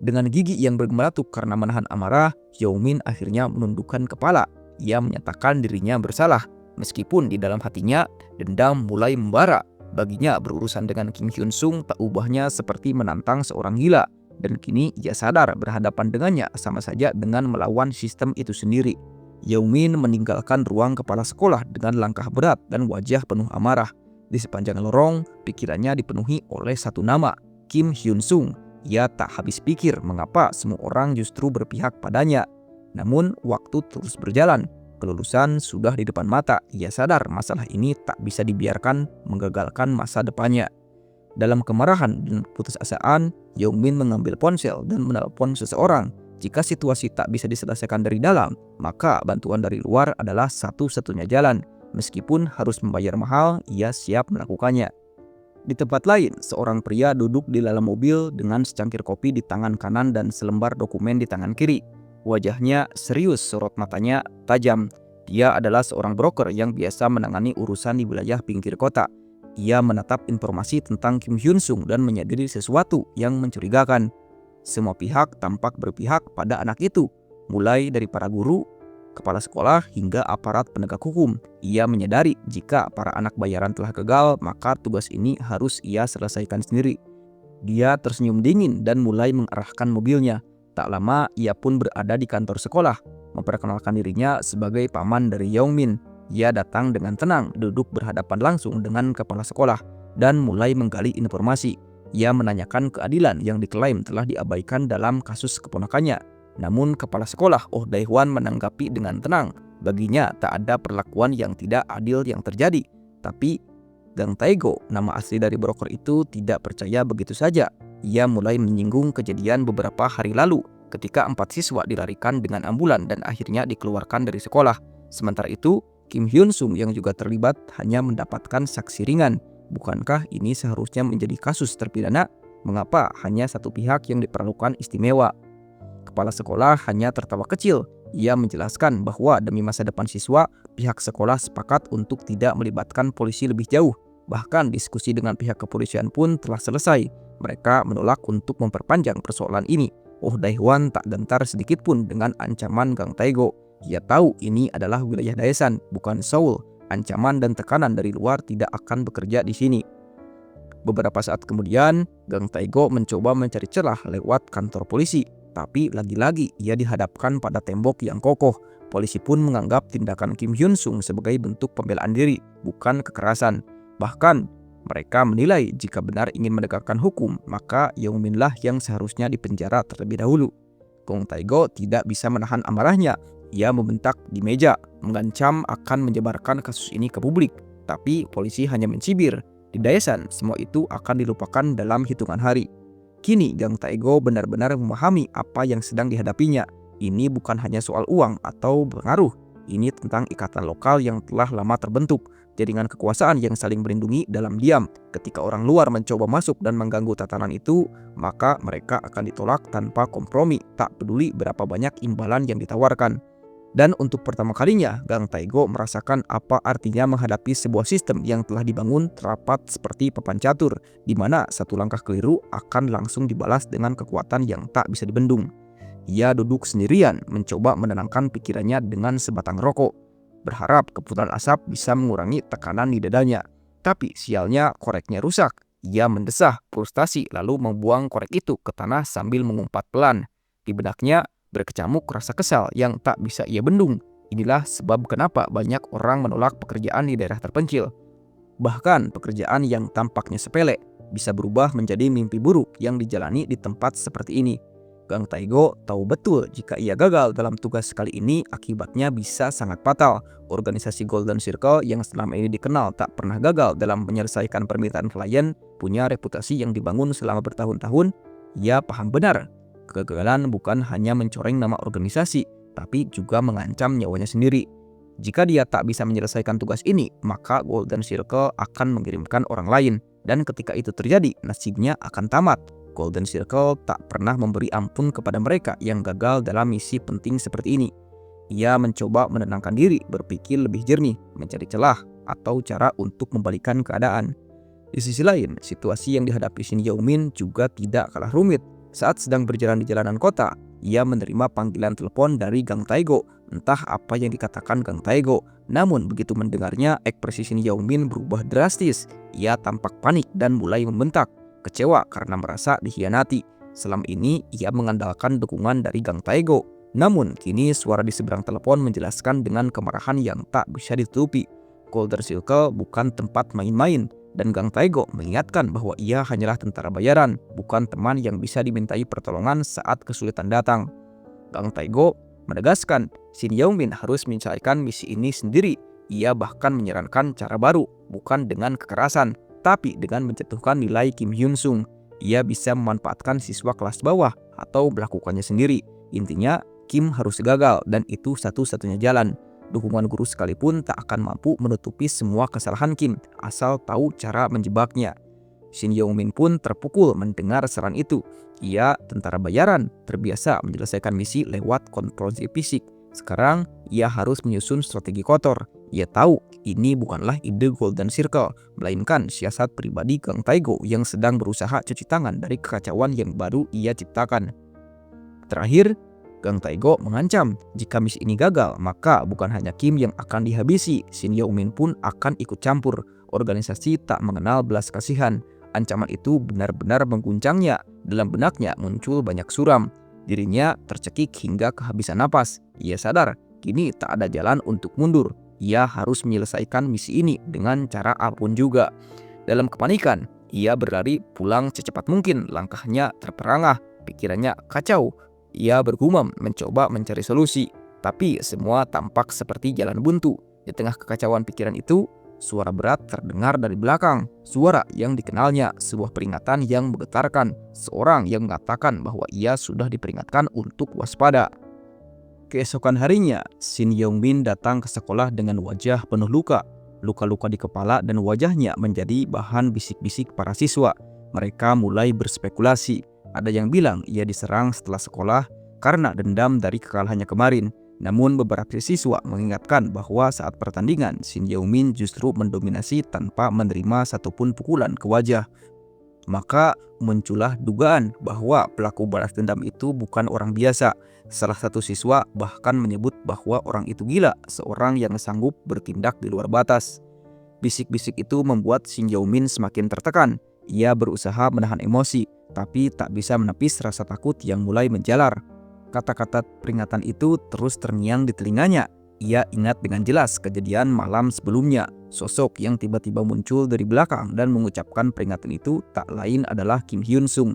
[SPEAKER 1] Dengan gigi yang bergemaratuk karena menahan amarah, Young-min akhirnya menundukkan kepala. Ia menyatakan dirinya bersalah, meskipun di dalam hatinya dendam mulai membara. Baginya berurusan dengan Kim Hyun Sung tak ubahnya seperti menantang seorang gila. Dan kini ia sadar berhadapan dengannya sama saja dengan melawan sistem itu sendiri. Young-min meninggalkan ruang kepala sekolah dengan langkah berat dan wajah penuh amarah. Di sepanjang lorong, pikirannya dipenuhi oleh satu nama, Kim Hyun Sung. Ia tak habis pikir mengapa semua orang justru berpihak padanya. Namun, waktu terus berjalan. Kelulusan sudah di depan mata. Ia sadar masalah ini tak bisa dibiarkan menggagalkan masa depannya. Dalam kemarahan dan putusasaan, Young-min mengambil ponsel dan menelpon seseorang. Jika situasi tak bisa diselesaikan dari dalam, maka bantuan dari luar adalah satu-satunya jalan. Meskipun harus membayar mahal, ia siap melakukannya. Di tempat lain, seorang pria duduk di dalam mobil dengan secangkir kopi di tangan kanan dan selembar dokumen di tangan kiri. Wajahnya serius, sorot matanya tajam. Dia adalah seorang broker yang biasa menangani urusan di wilayah pinggir kota. Ia menatap informasi tentang Kim Hyun Sung dan menyadari sesuatu yang mencurigakan. Semua pihak tampak berpihak pada anak itu, mulai dari para guru, kepala sekolah, hingga aparat penegak hukum. Ia menyadari jika para anak bayaran telah gagal, maka tugas ini harus ia selesaikan sendiri. Dia tersenyum dingin dan mulai mengarahkan mobilnya. Tak lama, ia pun berada di kantor sekolah, memperkenalkan dirinya sebagai paman dari Young-min. Ia datang dengan tenang, duduk berhadapan langsung dengan kepala sekolah, dan mulai menggali informasi. Ia menanyakan keadilan yang diklaim telah diabaikan dalam kasus keponakannya. Namun kepala sekolah Oh Dae-hwan menanggapi dengan tenang. Baginya tak ada perlakuan yang tidak adil yang terjadi. Tapi Gang Tae-go, nama asli dari broker itu, tidak percaya begitu saja. Ia mulai menyinggung kejadian beberapa hari lalu ketika 4 siswa dilarikan dengan ambulan dan akhirnya dikeluarkan dari sekolah. Sementara itu, Kim Hyun Sung yang juga terlibat hanya mendapatkan saksi ringan. Bukankah ini seharusnya menjadi kasus terpidana? Mengapa hanya satu pihak yang diperlukan istimewa? Kepala sekolah hanya tertawa kecil. Ia menjelaskan bahwa demi masa depan siswa, pihak sekolah sepakat untuk tidak melibatkan polisi lebih jauh. Bahkan diskusi dengan pihak kepolisian pun telah selesai. Mereka menolak untuk memperpanjang persoalan ini. Oh Dae-hwan tak gentar sedikit pun dengan ancaman Gang Tae-go. Ia tahu ini adalah wilayah Daesan, bukan Seoul. Ancaman dan tekanan dari luar tidak akan bekerja di sini. Beberapa saat kemudian, Gang Tae-go mencoba mencari celah lewat kantor polisi. Tapi lagi-lagi ia dihadapkan pada tembok yang kokoh. Polisi pun menganggap tindakan Kim Hyun Sung sebagai bentuk pembelaan diri, bukan kekerasan. Bahkan, Mereka menilai jika benar ingin menegakkan hukum, maka Yongminlah yang seharusnya dipenjara terlebih dahulu. Gong Taego tidak bisa menahan amarahnya. Ia membentak di meja, mengancam akan menyebarkan kasus ini ke publik. Tapi polisi hanya mencibir. Di Daesan, semua itu akan dilupakan dalam hitungan hari. Kini Gang Taego benar-benar memahami apa yang sedang dihadapinya. Ini bukan hanya soal uang atau pengaruh. Ini tentang ikatan lokal yang telah lama terbentuk, jaringan kekuasaan yang saling melindungi dalam diam. Ketika orang luar mencoba masuk dan mengganggu tatanan itu, maka mereka akan ditolak tanpa kompromi, tak peduli berapa banyak imbalan yang ditawarkan. Dan untuk pertama kalinya, Gang Taego merasakan apa artinya menghadapi sebuah sistem yang telah dibangun terapat seperti papan catur, di mana satu langkah keliru akan langsung dibalas dengan kekuatan yang tak bisa dibendung. Ia duduk sendirian, mencoba menenangkan pikirannya dengan sebatang rokok, berharap kepulan asap bisa mengurangi tekanan di dadanya. Tapi sialnya koreknya rusak. Ia mendesah, frustasi, lalu membuang korek itu ke tanah sambil mengumpat pelan. Di benaknya berkecamuk rasa kesal yang tak bisa ia bendung. Inilah sebab kenapa banyak orang menolak pekerjaan di daerah terpencil. Bahkan pekerjaan yang tampaknya sepele bisa berubah menjadi mimpi buruk yang dijalani di tempat seperti ini. Gang Taego tahu betul jika ia gagal dalam tugas kali ini akibatnya bisa sangat fatal. Organisasi Golden Circle yang selama ini dikenal tak pernah gagal dalam menyelesaikan permintaan klien punya reputasi yang dibangun selama bertahun-tahun. Ia paham benar, kegagalan bukan hanya mencoreng nama organisasi, tapi juga mengancam nyawanya sendiri. Jika dia tak bisa menyelesaikan tugas ini, maka Golden Circle akan mengirimkan orang lain. Dan ketika itu terjadi, nasibnya akan tamat. Golden Circle tak pernah memberi ampun kepada mereka yang gagal dalam misi penting seperti ini. Ia mencoba menenangkan diri, berpikir lebih jernih, mencari celah atau cara untuk membalikan keadaan. Di sisi lain, situasi yang dihadapi Shin Yongmin juga tidak kalah rumit. Saat sedang berjalan di jalanan kota, ia menerima panggilan telepon dari Gang Taego. Entah apa yang dikatakan Gang Taego, namun begitu mendengarnya, ekspresi Shin Yongmin berubah drastis. Ia tampak panik dan mulai membentak. Kecewa karena merasa dikhianati. Selama ini ia mengandalkan dukungan dari Gang Taego. Namun kini suara di seberang telepon menjelaskan dengan kemarahan yang tak bisa ditutupi. Golden Circle bukan tempat main-main, dan Gang Taego mengingatkan bahwa ia hanyalah tentara bayaran, bukan teman yang bisa dimintai pertolongan saat kesulitan datang. Gang Taego menegaskan Shin Yongmin harus menyelesaikan misi ini sendiri. Ia bahkan menyarankan cara baru, bukan dengan kekerasan, tapi dengan menjatuhkan nilai Kim Hyun Sung. Ia bisa memanfaatkan siswa kelas bawah atau melakukannya sendiri. Intinya, Kim harus gagal dan itu satu-satunya jalan. Dukungan guru sekalipun tak akan mampu menutupi semua kesalahan Kim, asal tahu cara menjebaknya. Shin Yongmin pun terpukul mendengar saran itu. Ia tentara bayaran, terbiasa menyelesaikan misi lewat konfrontasi fisik. Sekarang, ia harus menyusun strategi kotor. Ia tahu ini bukanlah ide Golden Circle, melainkan siasat pribadi Gang Taego yang sedang berusaha cuci tangan dari kekacauan yang baru ia ciptakan. Terakhir, Gang Taego mengancam jika misi ini gagal, maka bukan hanya Kim yang akan dihabisi, Shin Yongmin pun akan ikut campur. Organisasi tak mengenal belas kasihan. Ancaman itu benar-benar mengguncangnya. Dalam benaknya muncul banyak suram. Dirinya tercekik hingga kehabisan napas. Ia sadar kini tak ada jalan untuk mundur. Ia harus menyelesaikan misi ini dengan cara apapun juga. Dalam kepanikan, ia berlari pulang secepat mungkin. Langkahnya terperangah, pikirannya kacau. Ia bergumam mencoba mencari solusi, tapi semua tampak seperti jalan buntu. Di tengah kekacauan pikiran itu, suara berat terdengar dari belakang. Suara yang dikenalnya, sebuah peringatan yang menggetarkan. Seorang yang mengatakan bahwa ia sudah diperingatkan untuk waspada. Keesokan harinya, Shin Yongmin datang ke sekolah dengan wajah penuh luka. Luka-luka di kepala dan wajahnya menjadi bahan bisik-bisik para siswa. Mereka mulai berspekulasi. Ada yang bilang ia diserang setelah sekolah karena dendam dari kekalahannya kemarin. Namun beberapa siswa mengingatkan bahwa saat pertandingan, Shin Yongmin justru mendominasi tanpa menerima satupun pukulan ke wajah. Maka muncullah dugaan bahwa pelaku balas dendam itu bukan orang biasa. Salah satu siswa bahkan menyebut bahwa orang itu gila, seorang yang sanggup bertindak di luar batas. Bisik-bisik itu membuat Shin Yongmin semakin tertekan. Ia berusaha menahan emosi, tapi tak bisa menepis rasa takut yang mulai menjalar. Kata-kata peringatan itu terus terngiang di telinganya. Ia ingat dengan jelas kejadian malam sebelumnya. Sosok yang tiba-tiba muncul dari belakang dan mengucapkan peringatan itu tak lain adalah Kim Hyun Sung.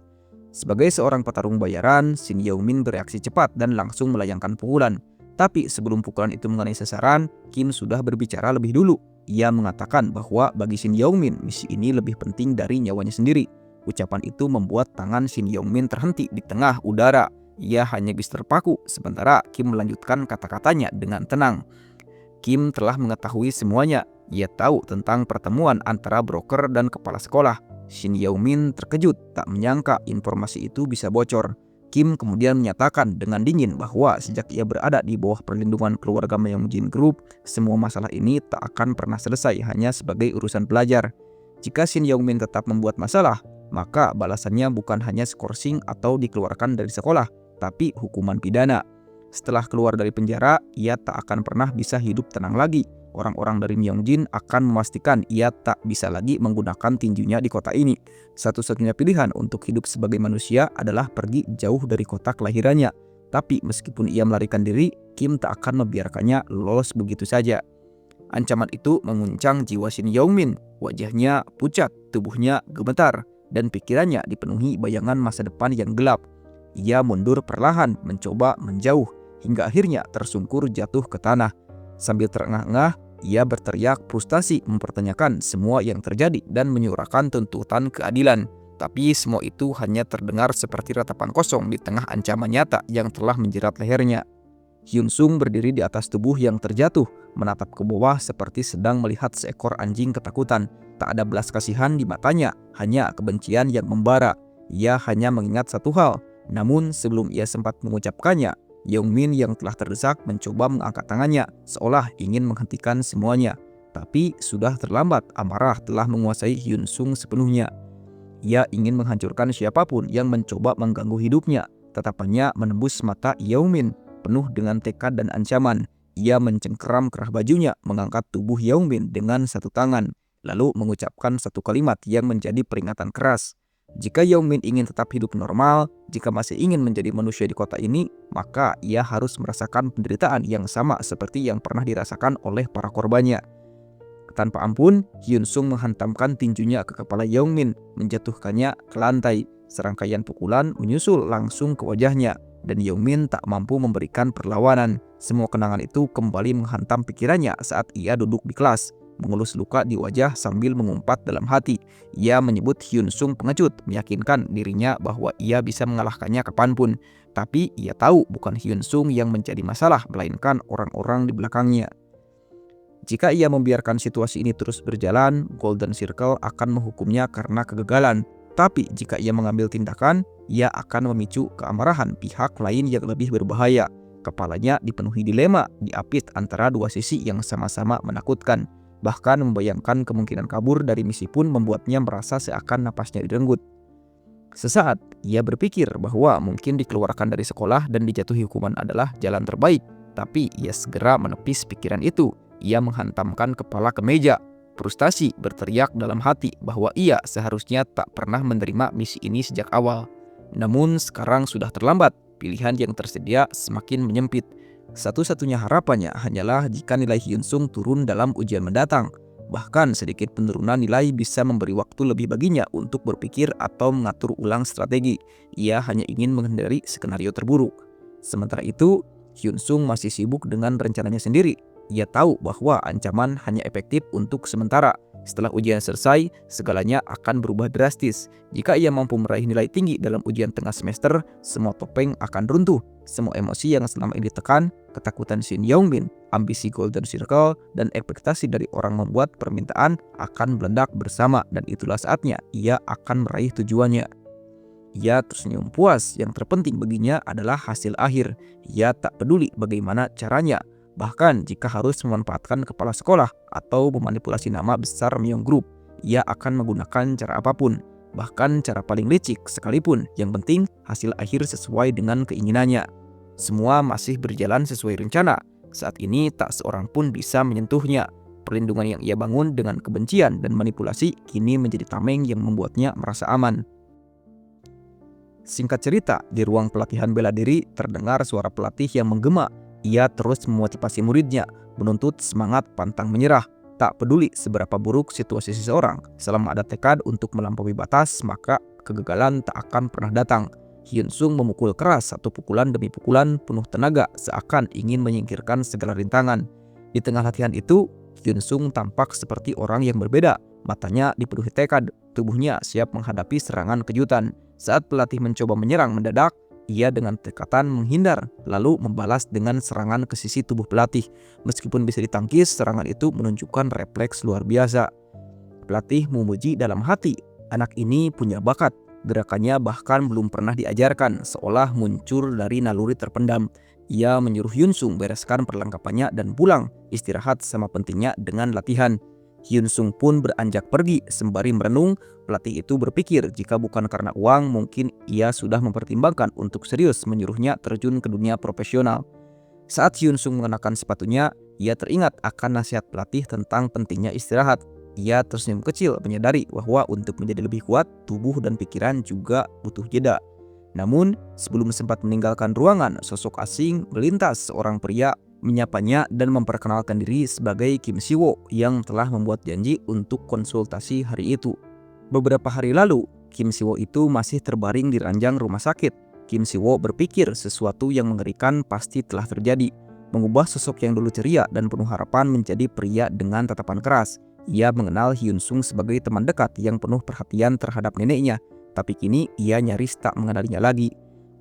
[SPEAKER 1] Sebagai seorang petarung bayaran, Shin Yeong-min bereaksi cepat dan langsung melayangkan pukulan. Tapi sebelum pukulan itu mengenai sasaran, Kim sudah berbicara lebih dulu. Ia mengatakan bahwa bagi Shin Yeong-min, misi ini lebih penting dari nyawanya sendiri. Ucapan itu membuat tangan Shin Yeong-min terhenti di tengah udara. Ia hanya bisa terpaku, sementara Kim melanjutkan kata-katanya dengan tenang. Kim telah mengetahui semuanya. Ia tahu tentang pertemuan antara broker dan kepala sekolah. Shin Yeong-min terkejut, tak menyangka informasi itu bisa bocor. Kim kemudian menyatakan dengan dingin bahwa sejak ia berada di bawah perlindungan keluarga Myeongjin Group, semua masalah ini tak akan pernah selesai hanya sebagai urusan pelajar. Jika Shin Yeong-min tetap membuat masalah, maka balasannya bukan hanya skorsing atau dikeluarkan dari sekolah, tapi hukuman pidana. Setelah keluar dari penjara, ia tak akan pernah bisa hidup tenang lagi. Orang-orang dari Myeongjin akan memastikan ia tak bisa lagi menggunakan tinjunya di kota ini. Satu-satunya pilihan untuk hidup sebagai manusia adalah pergi jauh dari kota kelahirannya. Tapi meskipun ia melarikan diri, Kim tak akan membiarkannya lolos begitu saja. Ancaman itu menguncang jiwa Shin Yeong-min. Wajahnya pucat, tubuhnya gemetar, dan pikirannya dipenuhi bayangan masa depan yang gelap. Ia mundur perlahan, mencoba menjauh, hingga akhirnya tersungkur jatuh ke tanah. Sambil terengah-engah, ia berteriak frustasi mempertanyakan semua yang terjadi dan menyuarakan tuntutan keadilan. Tapi semua itu hanya terdengar seperti ratapan kosong di tengah ancaman nyata yang telah menjerat lehernya. Hyun Sung berdiri di atas tubuh yang terjatuh, menatap ke bawah seperti sedang melihat seekor anjing ketakutan. Tak ada belas kasihan di matanya, hanya kebencian yang membara. Ia hanya mengingat satu hal, namun sebelum ia sempat mengucapkannya, Yeong-min yang telah terdesak mencoba mengangkat tangannya, seolah ingin menghentikan semuanya. Tapi sudah terlambat, amarah telah menguasai Hyun Sung sepenuhnya. Ia ingin menghancurkan siapapun yang mencoba mengganggu hidupnya. Tatapannya menembus mata Yeong-min, penuh dengan tekad dan ancaman. Ia mencengkeram kerah bajunya, mengangkat tubuh Yeong-min dengan satu tangan, lalu mengucapkan satu kalimat yang menjadi peringatan keras. Jika Yeong-min ingin tetap hidup normal, jika masih ingin menjadi manusia di kota ini, maka ia harus merasakan penderitaan yang sama seperti yang pernah dirasakan oleh para korbannya. Tanpa ampun, Hyun Sung menghantamkan tinjunya ke kepala Yeong-min, menjatuhkannya ke lantai. Serangkaian pukulan menyusul langsung ke wajahnya, dan Yeong-min tak mampu memberikan perlawanan. Semua kenangan itu kembali menghantam pikirannya saat ia duduk di kelas, mengelus luka di wajah sambil mengumpat dalam hati. Ia menyebut Hyun Sung pengecut, meyakinkan dirinya bahwa ia bisa mengalahkannya kapanpun. Tapi ia tahu bukan Hyun Sung yang menjadi masalah, melainkan orang-orang di belakangnya. Jika ia membiarkan situasi ini terus berjalan, Golden Circle akan menghukumnya karena kegagalan. Tapi jika ia mengambil tindakan, ia akan memicu keamarahan pihak lain yang lebih berbahaya. Kepalanya dipenuhi dilema, diapit antara dua sisi yang sama-sama menakutkan. Bahkan membayangkan kemungkinan kabur dari misi pun membuatnya merasa seakan napasnya direnggut. Sesaat, ia berpikir bahwa mungkin dikeluarkan dari sekolah dan dijatuhi hukuman adalah jalan terbaik. Tapi ia segera menepis pikiran itu. Ia menghantamkan kepala ke meja. Frustasi berteriak dalam hati bahwa ia seharusnya tak pernah menerima misi ini sejak awal. Namun sekarang sudah terlambat. Pilihan yang tersedia semakin menyempit. Satu-satunya harapannya hanyalah jika nilai Hyun Sung turun dalam ujian mendatang. Bahkan sedikit penurunan nilai bisa memberi waktu lebih baginya untuk berpikir atau mengatur ulang strategi. Ia hanya ingin menghindari skenario terburuk. Sementara itu, Hyun Sung masih sibuk dengan rencananya sendiri. Ia tahu bahwa ancaman hanya efektif untuk sementara. Setelah ujian selesai, segalanya akan berubah drastis. Jika ia mampu meraih nilai tinggi dalam ujian tengah semester, semua topeng akan runtuh. Semua emosi yang selama ini ditekan, ketakutan Shin Yeong-min, ambisi Golden Circle, dan ekspektasi dari orang membuat permintaan akan meledak bersama, dan itulah saatnya ia akan meraih tujuannya. Ia tersenyum puas, yang terpenting baginya adalah hasil akhir. Ia tak peduli bagaimana caranya. Bahkan jika harus memanfaatkan kepala sekolah atau memanipulasi nama besar Myeong Group, ia akan menggunakan cara apapun, bahkan cara paling licik sekalipun. Yang penting hasil akhir sesuai dengan keinginannya. Semua masih berjalan sesuai rencana. Saat ini tak seorang pun bisa menyentuhnya. Perlindungan yang ia bangun dengan kebencian dan manipulasi kini menjadi tameng yang membuatnya merasa aman. Singkat cerita, di ruang pelatihan bela diri terdengar suara pelatih yang menggema. Ia terus memotivasi muridnya, menuntut semangat pantang menyerah. Tak peduli seberapa buruk situasi seseorang, selama ada tekad untuk melampaui batas, maka kegagalan tak akan pernah datang. Hyun Sung memukul keras satu pukulan demi pukulan penuh tenaga seakan ingin menyingkirkan segala rintangan. Di tengah latihan itu, Hyun Sung tampak seperti orang yang berbeda. Matanya dipenuhi tekad, tubuhnya siap menghadapi serangan kejutan. Saat pelatih mencoba menyerang mendadak, ia dengan tekatan menghindar, lalu membalas dengan serangan ke sisi tubuh pelatih. Meskipun bisa ditangkis, serangan itu menunjukkan refleks luar biasa. Pelatih memuji dalam hati, anak ini punya bakat. Gerakannya bahkan belum pernah diajarkan, seolah muncul dari naluri terpendam. Ia menyuruh Hyun Sung bereskan perlengkapannya dan pulang, istirahat sama pentingnya dengan latihan. Hyun Sung pun beranjak pergi sembari merenung. Pelatih itu berpikir jika bukan karena uang, mungkin ia sudah mempertimbangkan untuk serius menyuruhnya terjun ke dunia profesional. Saat Hyun Sung mengenakan sepatunya, ia teringat akan nasihat pelatih tentang pentingnya istirahat. Ia tersenyum kecil menyadari bahwa untuk menjadi lebih kuat, tubuh dan pikiran juga butuh jeda. Namun, sebelum sempat meninggalkan ruangan, sosok asing melintas. Seorang pria menyapanya dan memperkenalkan diri sebagai Kim Si-woo yang telah membuat janji untuk konsultasi hari itu. Beberapa hari lalu, Kim Si-woo itu masih terbaring di ranjang rumah sakit. Kim Si-woo berpikir sesuatu yang mengerikan pasti telah terjadi. Mengubah sosok yang dulu ceria dan penuh harapan menjadi pria dengan tatapan keras. Ia mengenal Hyun Sung sebagai teman dekat yang penuh perhatian terhadap neneknya, tapi kini ia nyaris tak mengenalinya lagi.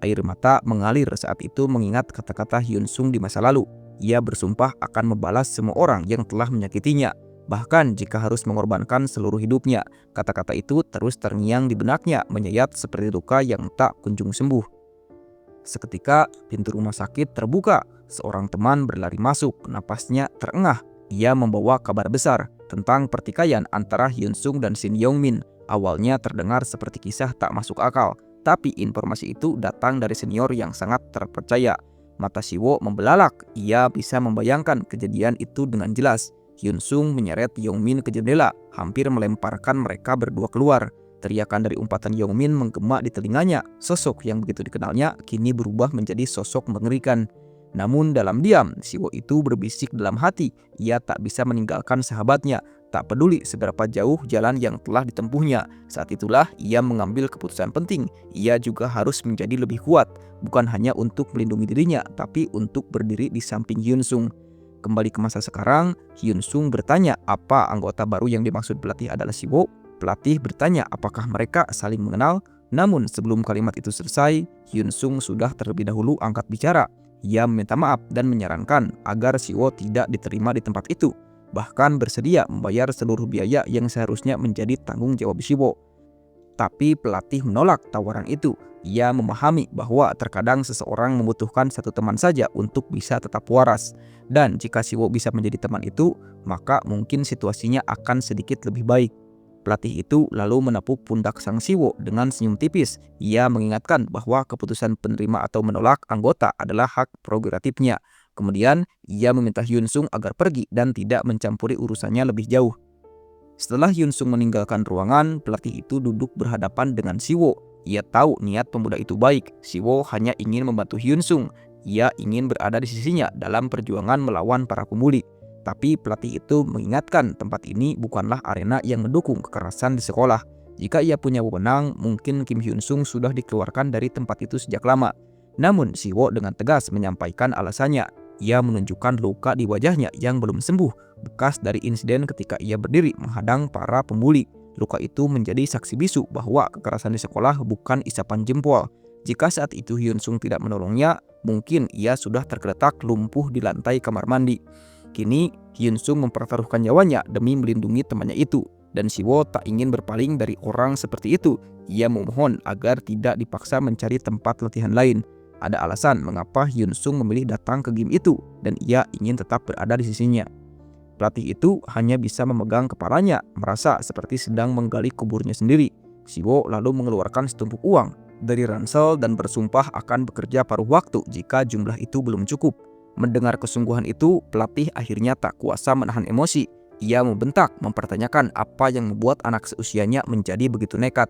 [SPEAKER 1] Air mata mengalir saat itu mengingat kata-kata Hyun Sung di masa lalu. Ia bersumpah akan membalas semua orang yang telah menyakitinya, bahkan jika harus mengorbankan seluruh hidupnya. Kata-kata itu terus terngiang di benaknya, menyayat seperti luka yang tak kunjung sembuh. Seketika pintu rumah sakit terbuka. Seorang teman berlari masuk, napasnya terengah. Ia membawa kabar besar tentang pertikaian antara Hyun Sung dan Shin Yong Min. Awalnya terdengar seperti kisah tak masuk akal, tapi informasi itu datang dari senior yang sangat terpercaya. Mata Si-woo membelalak, ia bisa membayangkan kejadian itu dengan jelas. Hyun Sung menyeret Yong Min ke jendela, hampir melemparkan mereka berdua keluar. Teriakan dari umpatan Yong Min menggema di telinganya. Sosok yang begitu dikenalnya kini berubah menjadi sosok mengerikan. Namun dalam diam, Si-woo itu berbisik dalam hati. Ia tak bisa meninggalkan sahabatnya, tak peduli seberapa jauh jalan yang telah ditempuhnya. Saat itulah ia mengambil keputusan penting. Ia juga harus menjadi lebih kuat, bukan hanya untuk melindungi dirinya, tapi untuk berdiri di samping Hyun Sung. Kembali ke masa sekarang, Hyun Sung bertanya apa anggota baru yang dimaksud pelatih adalah Si-woo. Pelatih bertanya apakah mereka saling mengenal. Namun sebelum kalimat itu selesai, Hyun Sung sudah terlebih dahulu angkat bicara. Ia meminta maaf dan menyarankan agar Si-woo tidak diterima di tempat itu, bahkan bersedia membayar seluruh biaya yang seharusnya menjadi tanggung jawab Si-woo. Tapi pelatih menolak tawaran itu. Ia memahami bahwa terkadang seseorang membutuhkan satu teman saja untuk bisa tetap waras. Dan jika Si-woo bisa menjadi teman itu, maka mungkin situasinya akan sedikit lebih baik. Pelatih itu lalu menepuk pundak sang Si-woo dengan senyum tipis. Ia mengingatkan bahwa keputusan penerima atau menolak anggota adalah hak prerogatifnya. Kemudian ia meminta Hyun Sung agar pergi dan tidak mencampuri urusannya lebih jauh. Setelah Hyun Sung meninggalkan ruangan, pelatih itu duduk berhadapan dengan Si-woo. Ia tahu niat pemuda itu baik. Si-woo hanya ingin membantu Hyun Sung. Ia ingin berada di sisinya dalam perjuangan melawan para pembuli. Tapi pelatih itu mengingatkan tempat ini bukanlah arena yang mendukung kekerasan di sekolah. Jika ia punya wewenang, mungkin Kim Hyun Sung sudah dikeluarkan dari tempat itu sejak lama. Namun Si-woo dengan tegas menyampaikan alasannya. Ia menunjukkan luka di wajahnya yang belum sembuh, bekas dari insiden ketika ia berdiri menghadang para pembuli. Luka itu menjadi saksi bisu bahwa kekerasan di sekolah bukan isapan jempol. Jika saat itu Hyun Sung tidak menolongnya, mungkin ia sudah tergeletak lumpuh di lantai kamar mandi. Kini Hyun Sung mempertaruhkan nyawanya demi melindungi temannya itu, dan Si-woo tak ingin berpaling dari orang seperti itu. Ia memohon agar tidak dipaksa mencari tempat latihan lain. Ada alasan mengapa Hyun Sung memilih datang ke game itu, dan ia ingin tetap berada di sisinya. Pelatih itu hanya bisa memegang kepalanya, merasa seperti sedang menggali kuburnya sendiri. Si-woo lalu mengeluarkan setumpuk uang dari ransel dan bersumpah akan bekerja paruh waktu jika jumlah itu belum cukup. Mendengar kesungguhan itu, pelatih akhirnya tak kuasa menahan emosi. Ia membentak, mempertanyakan apa yang membuat anak seusianya menjadi begitu nekat.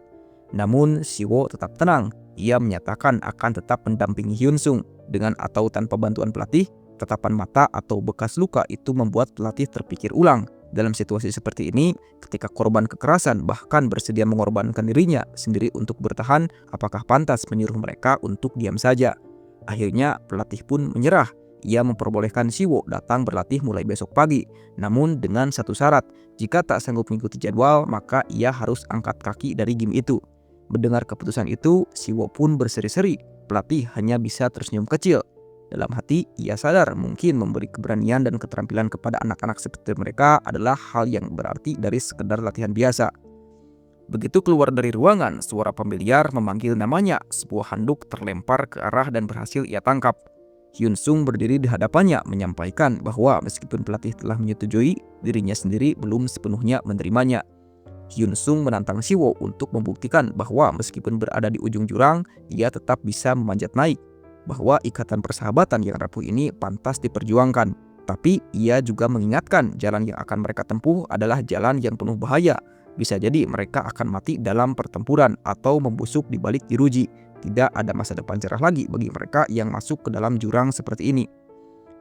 [SPEAKER 1] Namun Si-woo tetap tenang. Ia menyatakan akan tetap mendampingi Hyun Sung. Dengan atau tanpa bantuan pelatih, tatapan mata atau bekas luka itu membuat pelatih terpikir ulang. Dalam situasi seperti ini, ketika korban kekerasan bahkan bersedia mengorbankan dirinya sendiri untuk bertahan, apakah pantas menyuruh mereka untuk diam saja? Akhirnya pelatih pun menyerah. Ia memperbolehkan Siwo datang berlatih mulai besok pagi. Namun dengan satu syarat, jika tak sanggup mengikuti jadwal, maka ia harus angkat kaki dari game itu. Mendengar keputusan itu, Siwo pun berseri-seri. Pelatih hanya bisa tersenyum kecil. Dalam hati, ia sadar mungkin memberi keberanian dan keterampilan kepada anak-anak seperti mereka adalah hal yang berarti dari sekedar latihan biasa. Begitu keluar dari ruangan, suara pembiliar memanggil namanya. Sebuah handuk terlempar ke arah dan berhasil ia tangkap. Hyun Sung berdiri di hadapannya menyampaikan bahwa meskipun pelatih telah menyetujui, dirinya sendiri belum sepenuhnya menerimanya. Hyun Sung menantang Siwo untuk membuktikan bahwa meskipun berada di ujung jurang, ia tetap bisa memanjat naik. Bahwa ikatan persahabatan yang rapuh ini pantas diperjuangkan. Tapi ia juga mengingatkan jalan yang akan mereka tempuh adalah jalan yang penuh bahaya. Bisa jadi mereka akan mati dalam pertempuran atau membusuk di balik jeruji. Tidak ada masa depan cerah lagi bagi mereka yang masuk ke dalam jurang seperti ini.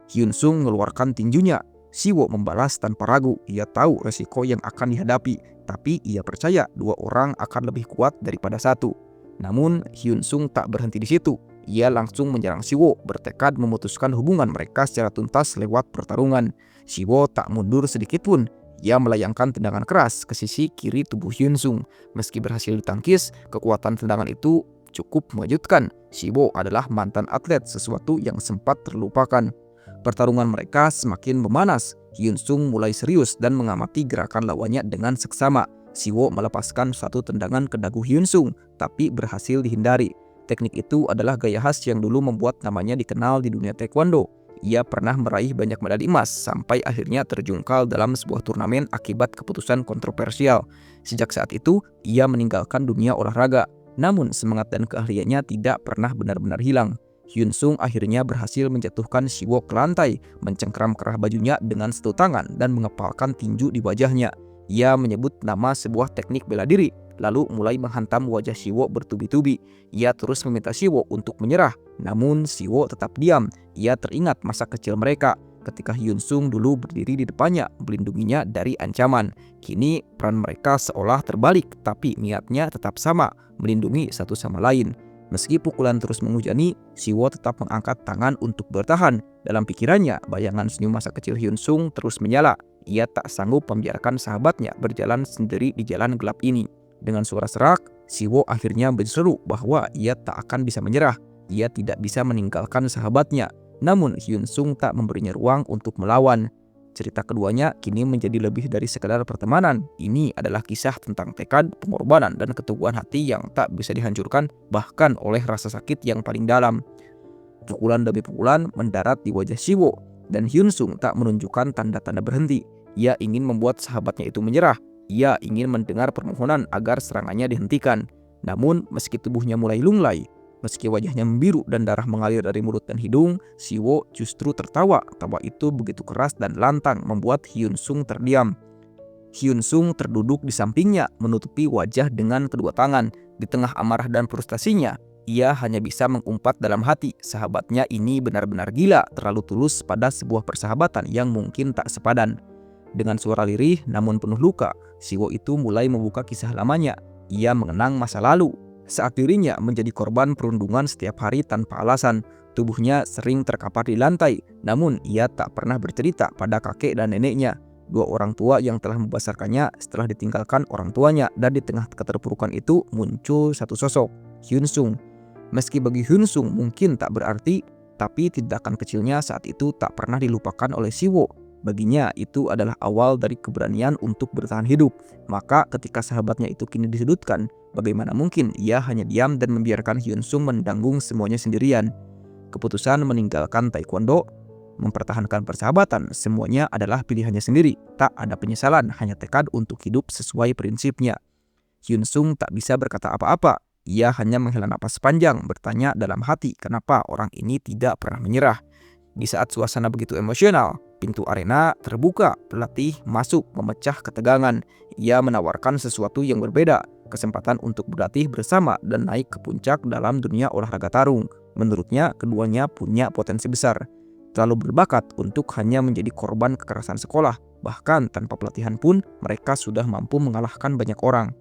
[SPEAKER 1] Hyun Sung mengeluarkan tinjunya. Siwo membalas tanpa ragu. Ia tahu resiko yang akan dihadapi, tapi ia percaya dua orang akan lebih kuat daripada satu. Namun Hyun Sung tak berhenti di situ. Ia langsung menyerang Siwo, bertekad memutuskan hubungan mereka secara tuntas lewat pertarungan. Siwo tak mundur sedikit pun. Ia melayangkan tendangan keras ke sisi kiri tubuh Hyun Sung. Meski berhasil ditangkis, kekuatan tendangan itu cukup mengejutkan. Siwo adalah mantan atlet, sesuatu yang sempat terlupakan. Pertarungan mereka semakin memanas. Hyun Sung mulai serius dan mengamati gerakan lawannya dengan seksama. Siwo melepaskan satu tendangan ke dagu Hyun Sung, tapi berhasil dihindari. Teknik itu adalah gaya khas yang dulu membuat namanya dikenal di dunia taekwondo. Ia pernah meraih banyak medali emas sampai akhirnya terjungkal dalam sebuah turnamen akibat keputusan kontroversial. Sejak saat itu, ia meninggalkan dunia olahraga. Namun semangat dan keahliannya tidak pernah benar-benar hilang. Hyun Sung akhirnya berhasil menjatuhkan Siwo ke lantai, mencengkram kerah bajunya dengan satu tangan dan mengepalkan tinju di wajahnya. Ia menyebut nama sebuah teknik bela diri, lalu mulai menghantam wajah Siwo bertubi-tubi. Ia terus meminta Siwo untuk menyerah, namun Siwo tetap diam. Ia teringat masa kecil mereka, ketika Hyun Sung dulu berdiri di depannya, melindunginya dari ancaman. Kini peran mereka seolah terbalik, tapi niatnya tetap sama, melindungi satu sama lain. Meski pukulan terus menghujani, Siwo tetap mengangkat tangan untuk bertahan. Dalam pikirannya, bayangan senyum masa kecil Hyun Sung terus menyala. Ia tak sanggup membiarkan sahabatnya berjalan sendiri di jalan gelap ini. Dengan suara serak, Siwo akhirnya berseru bahwa ia tak akan bisa menyerah. Ia tidak bisa meninggalkan sahabatnya. Namun Hyun Sung tak memberinya ruang untuk melawan. Cerita keduanya kini menjadi lebih dari sekadar pertemanan. Ini adalah kisah tentang tekad, pengorbanan, dan keteguhan hati yang tak bisa dihancurkan bahkan oleh rasa sakit yang paling dalam. Pukulan demi pukulan mendarat di wajah Siwo, dan Hyun Sung tak menunjukkan tanda-tanda berhenti. Ia ingin membuat sahabatnya itu menyerah. Ia ingin mendengar permohonan agar serangannya dihentikan. Namun meski tubuhnya mulai lunglai, meski wajahnya membiru dan darah mengalir dari mulut dan hidung, Siwo justru tertawa. Tawa itu begitu keras dan lantang membuat Hyun Sung terdiam. Hyun Sung terduduk di sampingnya, menutupi wajah dengan kedua tangan. Di tengah amarah dan frustasinya, ia hanya bisa mengumpat dalam hati, sahabatnya ini benar-benar gila, terlalu tulus pada sebuah persahabatan yang mungkin tak sepadan. Dengan suara lirih namun penuh luka, Siwo itu mulai membuka kisah lamanya. Ia mengenang masa lalu, saat dirinya menjadi korban perundungan setiap hari tanpa alasan. Tubuhnya sering terkapar di lantai, namun ia tak pernah bercerita pada kakek dan neneknya. Dua orang tua yang telah membesarkannya setelah ditinggalkan orang tuanya, dan di tengah keterpurukan itu muncul satu sosok, Hyun Sung. Meski bagi Hyun Sung mungkin tak berarti, tapi tindakan kecilnya saat itu tak pernah dilupakan oleh Siwo. Baginya itu adalah awal dari keberanian untuk bertahan hidup. Maka ketika sahabatnya itu kini disudutkan, bagaimana mungkin ia hanya diam dan membiarkan Hyun Sung menanggung semuanya sendirian. Keputusan meninggalkan taekwondo, mempertahankan persahabatan, semuanya adalah pilihannya sendiri. Tak ada penyesalan, hanya tekad untuk hidup sesuai prinsipnya. Hyun Sung tak bisa berkata apa-apa. Ia hanya menghela napas panjang, bertanya dalam hati kenapa orang ini tidak pernah menyerah. Di saat suasana begitu emosional, pintu arena terbuka, pelatih masuk memecah ketegangan. Ia menawarkan sesuatu yang berbeda, kesempatan untuk berlatih bersama dan naik ke puncak dalam dunia olahraga tarung. Menurutnya, keduanya punya potensi besar. terlalu berbakat untuk hanya menjadi korban kekerasan sekolah. Bahkan tanpa pelatihan pun mereka sudah mampu mengalahkan banyak orang.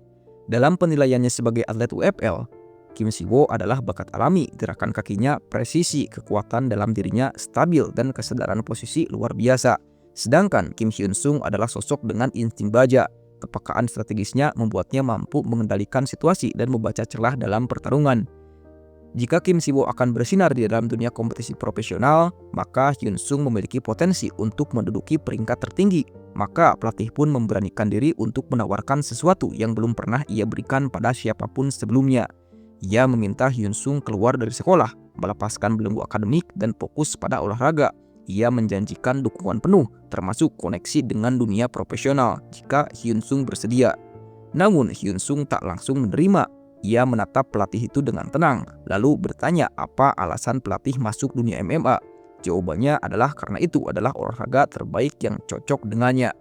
[SPEAKER 1] Dalam penilaiannya sebagai atlet UFL, Kim Si-woo adalah bakat alami, gerakan kakinya presisi, kekuatan dalam dirinya stabil, dan kesadaran posisi luar biasa. Sedangkan Kim Hyun-sung adalah sosok dengan insting baja. Kepekaan strategisnya membuatnya mampu mengendalikan situasi dan membaca celah dalam pertarungan. Jika Kim Si-woo akan bersinar di dalam dunia kompetisi profesional, maka Hyun-sung memiliki potensi untuk menduduki peringkat tertinggi. Maka pelatih pun memberanikan diri untuk menawarkan sesuatu yang belum pernah ia berikan pada siapapun sebelumnya. Ia meminta Hyun-sung keluar dari sekolah, melepaskan belenggu akademik dan fokus pada olahraga. Ia menjanjikan dukungan penuh, termasuk koneksi dengan dunia profesional jika Hyun-sung bersedia. Namun Hyun-sung tak langsung menerima. Ia menatap pelatih itu dengan tenang, lalu bertanya apa alasan pelatih masuk dunia MMA. Jawabannya adalah karena itu adalah olahraga terbaik yang cocok dengannya.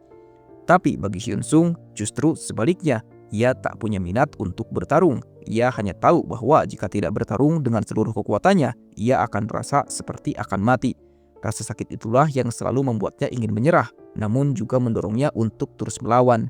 [SPEAKER 1] Tapi bagi Hyun-sung justru sebaliknya, ia tak punya minat untuk bertarung. Ia hanya tahu bahwa jika tidak bertarung dengan seluruh kekuatannya, ia akan merasa seperti akan mati. Rasa sakit itulah yang selalu membuatnya ingin menyerah, namun juga mendorongnya untuk terus melawan.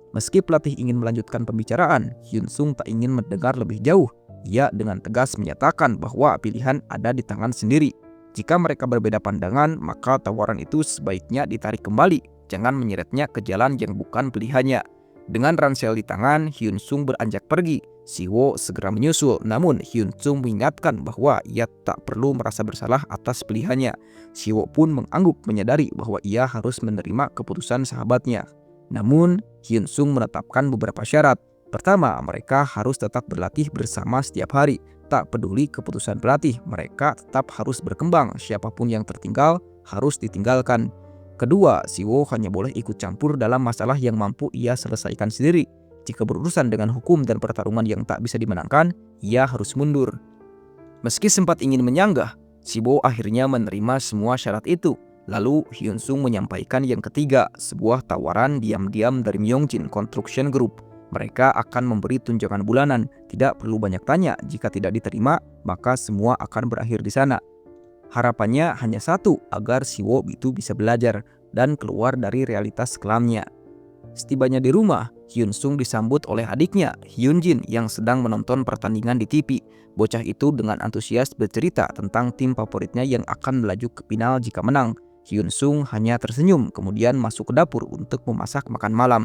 [SPEAKER 1] Meski pelatih ingin melanjutkan pembicaraan, Hyun-sung tak ingin mendengar lebih jauh. Ia dengan tegas menyatakan bahwa pilihan ada di tangan sendiri. Jika mereka berbeda pandangan, maka tawaran itu sebaiknya ditarik kembali. Jangan menyeretnya ke jalan yang bukan pilihannya. Dengan ransel di tangan, Hyun-sung beranjak pergi. Si-woo segera menyusul, namun Hyun-sung mengingatkan bahwa ia tak perlu merasa bersalah atas pilihannya. Si-woo pun mengangguk menyadari bahwa ia harus menerima keputusan sahabatnya. Namun, Hyun-sung menetapkan beberapa syarat. Pertama, mereka harus tetap berlatih bersama setiap hari. Tak peduli keputusan pelatih, mereka tetap harus berkembang. Siapapun yang tertinggal harus ditinggalkan. Kedua, Si-woo hanya boleh ikut campur dalam masalah yang mampu ia selesaikan sendiri. Jika berurusan dengan hukum dan pertarungan yang tak bisa dimenangkan, ia harus mundur. Meski sempat ingin menyanggah, Si-woo akhirnya menerima semua syarat itu. Lalu Hyun-sung menyampaikan yang ketiga, sebuah tawaran diam-diam dari Myeongjin Construction Group. Mereka akan memberi tunjangan bulanan, tidak perlu banyak tanya, jika tidak diterima, maka semua akan berakhir di sana. Harapannya hanya satu, agar Si-woo itu bisa belajar dan keluar dari realitas kelamnya. Setibanya di rumah, Hyun-sung disambut oleh adiknya, Hyun-jin, yang sedang menonton pertandingan di TV. Bocah itu dengan antusias bercerita tentang tim favoritnya yang akan melaju ke final jika menang. Hyun-sung hanya tersenyum, kemudian masuk ke dapur untuk memasak makan malam.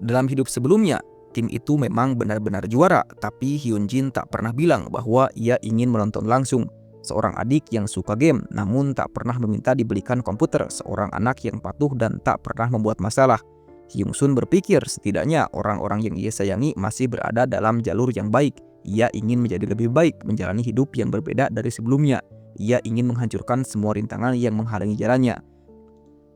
[SPEAKER 1] Dalam hidup sebelumnya, tim itu memang benar-benar juara, tapi Hyun-jin tak pernah bilang bahwa ia ingin menonton langsung. Seorang adik yang suka game, namun tak pernah meminta dibelikan komputer. Seorang anak yang patuh dan tak pernah membuat masalah. Hyun-sung berpikir setidaknya orang-orang yang ia sayangi masih berada dalam jalur yang baik. Ia ingin menjadi lebih baik, menjalani hidup yang berbeda dari sebelumnya. Ia ingin menghancurkan semua rintangan yang menghalangi jalannya.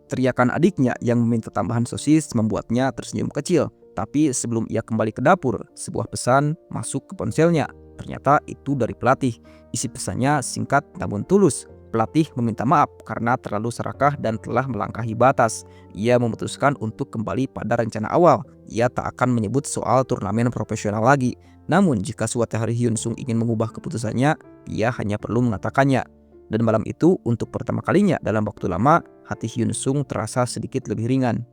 [SPEAKER 1] Teriakan adiknya yang meminta tambahan sosis membuatnya tersenyum kecil. Tapi sebelum ia kembali ke dapur, sebuah pesan masuk ke ponselnya. Ternyata itu dari pelatih. Isi pesannya singkat namun tulus. Pelatih meminta maaf karena terlalu serakah dan telah melangkahi batas. Ia memutuskan untuk kembali pada rencana awal. Ia tak akan menyebut soal turnamen profesional lagi. Namun jika suatu hari Hyun-sung ingin mengubah keputusannya, ia hanya perlu mengatakannya. Dan malam itu, untuk pertama kalinya dalam waktu lama, hati Hyun-sung terasa sedikit lebih ringan.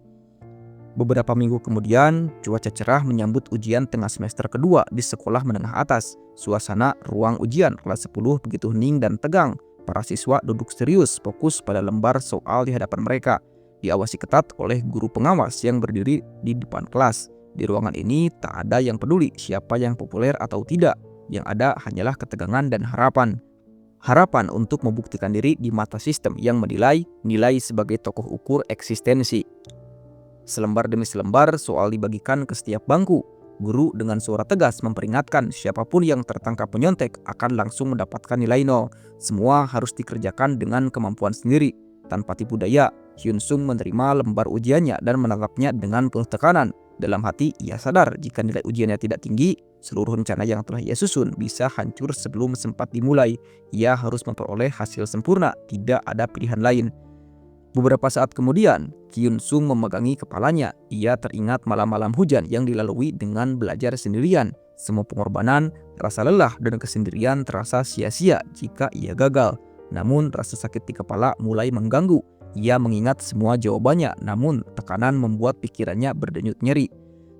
[SPEAKER 1] Beberapa minggu kemudian, cuaca cerah menyambut ujian tengah semester kedua di sekolah menengah atas. Suasana ruang ujian kelas 10 begitu hening dan tegang. Para siswa duduk serius, fokus pada lembar soal di hadapan mereka. Diawasi ketat oleh guru pengawas yang berdiri di depan kelas. Di ruangan ini tak ada yang peduli siapa yang populer atau tidak. Yang ada hanyalah ketegangan dan harapan. Harapan untuk membuktikan diri di mata sistem yang menilai nilai sebagai tokoh ukur eksistensi. Selembar demi selembar soal dibagikan ke setiap bangku. Guru dengan suara tegas memperingatkan siapapun yang tertangkap menyontek akan langsung mendapatkan nilai 0. Semua harus dikerjakan dengan kemampuan sendiri. Tanpa tipu daya, Hyun-sung menerima lembar ujiannya dan menatapnya dengan penuh tekanan. Dalam hati, ia sadar jika nilai ujiannya tidak tinggi, seluruh rencana yang telah ia susun bisa hancur sebelum sempat dimulai. Ia harus memperoleh hasil sempurna, tidak ada pilihan lain. Beberapa saat kemudian, Hyun-sung memegangi kepalanya. Ia teringat malam-malam hujan yang dilalui dengan belajar sendirian. Semua pengorbanan, rasa lelah dan kesendirian terasa sia-sia jika ia gagal. namun rasa sakit di kepala mulai mengganggu. Ia mengingat semua jawabannya, namun tekanan membuat pikirannya berdenyut nyeri.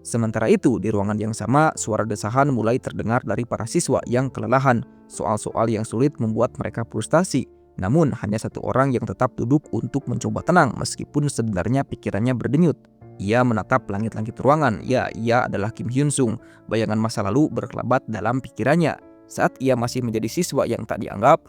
[SPEAKER 1] Sementara itu, di ruangan yang sama, suara desahan mulai terdengar dari para siswa yang kelelahan. Soal-soal yang sulit membuat mereka frustasi. Namun, hanya satu orang yang tetap duduk untuk mencoba tenang meskipun sebenarnya pikirannya berdenyut. Ia menatap langit-langit ruangan. Ya, ia adalah Kim Hyun Sung. Bayangan masa lalu berkelabat dalam pikirannya. Saat ia masih menjadi siswa yang tak dianggap,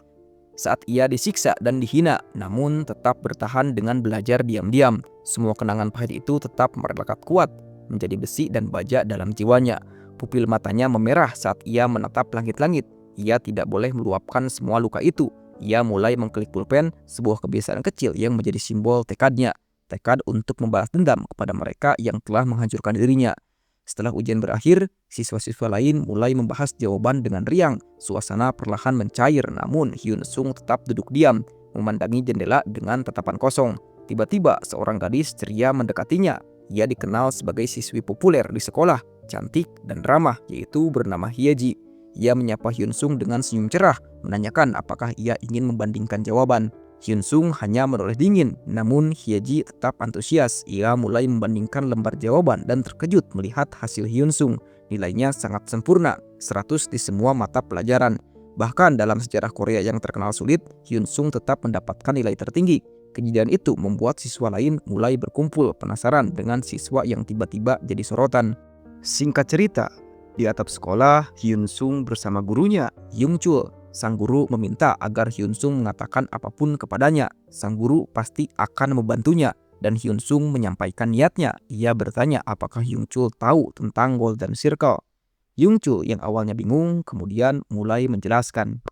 [SPEAKER 1] saat ia disiksa dan dihina, namun tetap bertahan dengan belajar diam-diam. Semua kenangan pahit itu tetap merelekat kuat, menjadi besi dan baja dalam jiwanya. Pupil matanya memerah saat ia menatap langit-langit. Ia tidak boleh meluapkan semua luka itu. Ia mulai mengklik pulpen, sebuah kebiasaan kecil yang menjadi simbol tekadnya. Tekad untuk membalas dendam kepada mereka yang telah menghancurkan dirinya. Setelah ujian berakhir, siswa-siswa lain mulai membahas jawaban dengan riang. Suasana perlahan mencair, namun Hyun Sung tetap duduk diam, memandangi jendela dengan tatapan kosong. Tiba-tiba, seorang gadis ceria mendekatinya. Ia dikenal sebagai siswi populer di sekolah, cantik dan ramah, yaitu bernama Hyeji. Ia menyapa Hyun Sung dengan senyum cerah, menanyakan apakah ia ingin membandingkan jawaban. Hyun Sung hanya menoleh dingin, namun Hyeji tetap antusias. Ia mulai membandingkan lembar jawaban dan terkejut melihat hasil Hyun Sung. Nilainya sangat sempurna, 100 di semua mata pelajaran. Bahkan dalam sejarah Korea yang terkenal sulit, Hyun Sung tetap mendapatkan nilai tertinggi. Kejadian itu membuat siswa lain mulai berkumpul penasaran dengan siswa yang tiba-tiba jadi sorotan. Singkat cerita, di atap sekolah, Hyun Sung bersama gurunya, Yung Chul. Sang guru meminta agar Hyun Sung mengatakan apapun kepadanya. Sang guru pasti akan membantunya, dan Hyun Sung menyampaikan niatnya. Ia bertanya apakah Yung Chul tahu tentang Golden Circle. Yung Chul yang awalnya bingung kemudian mulai menjelaskan.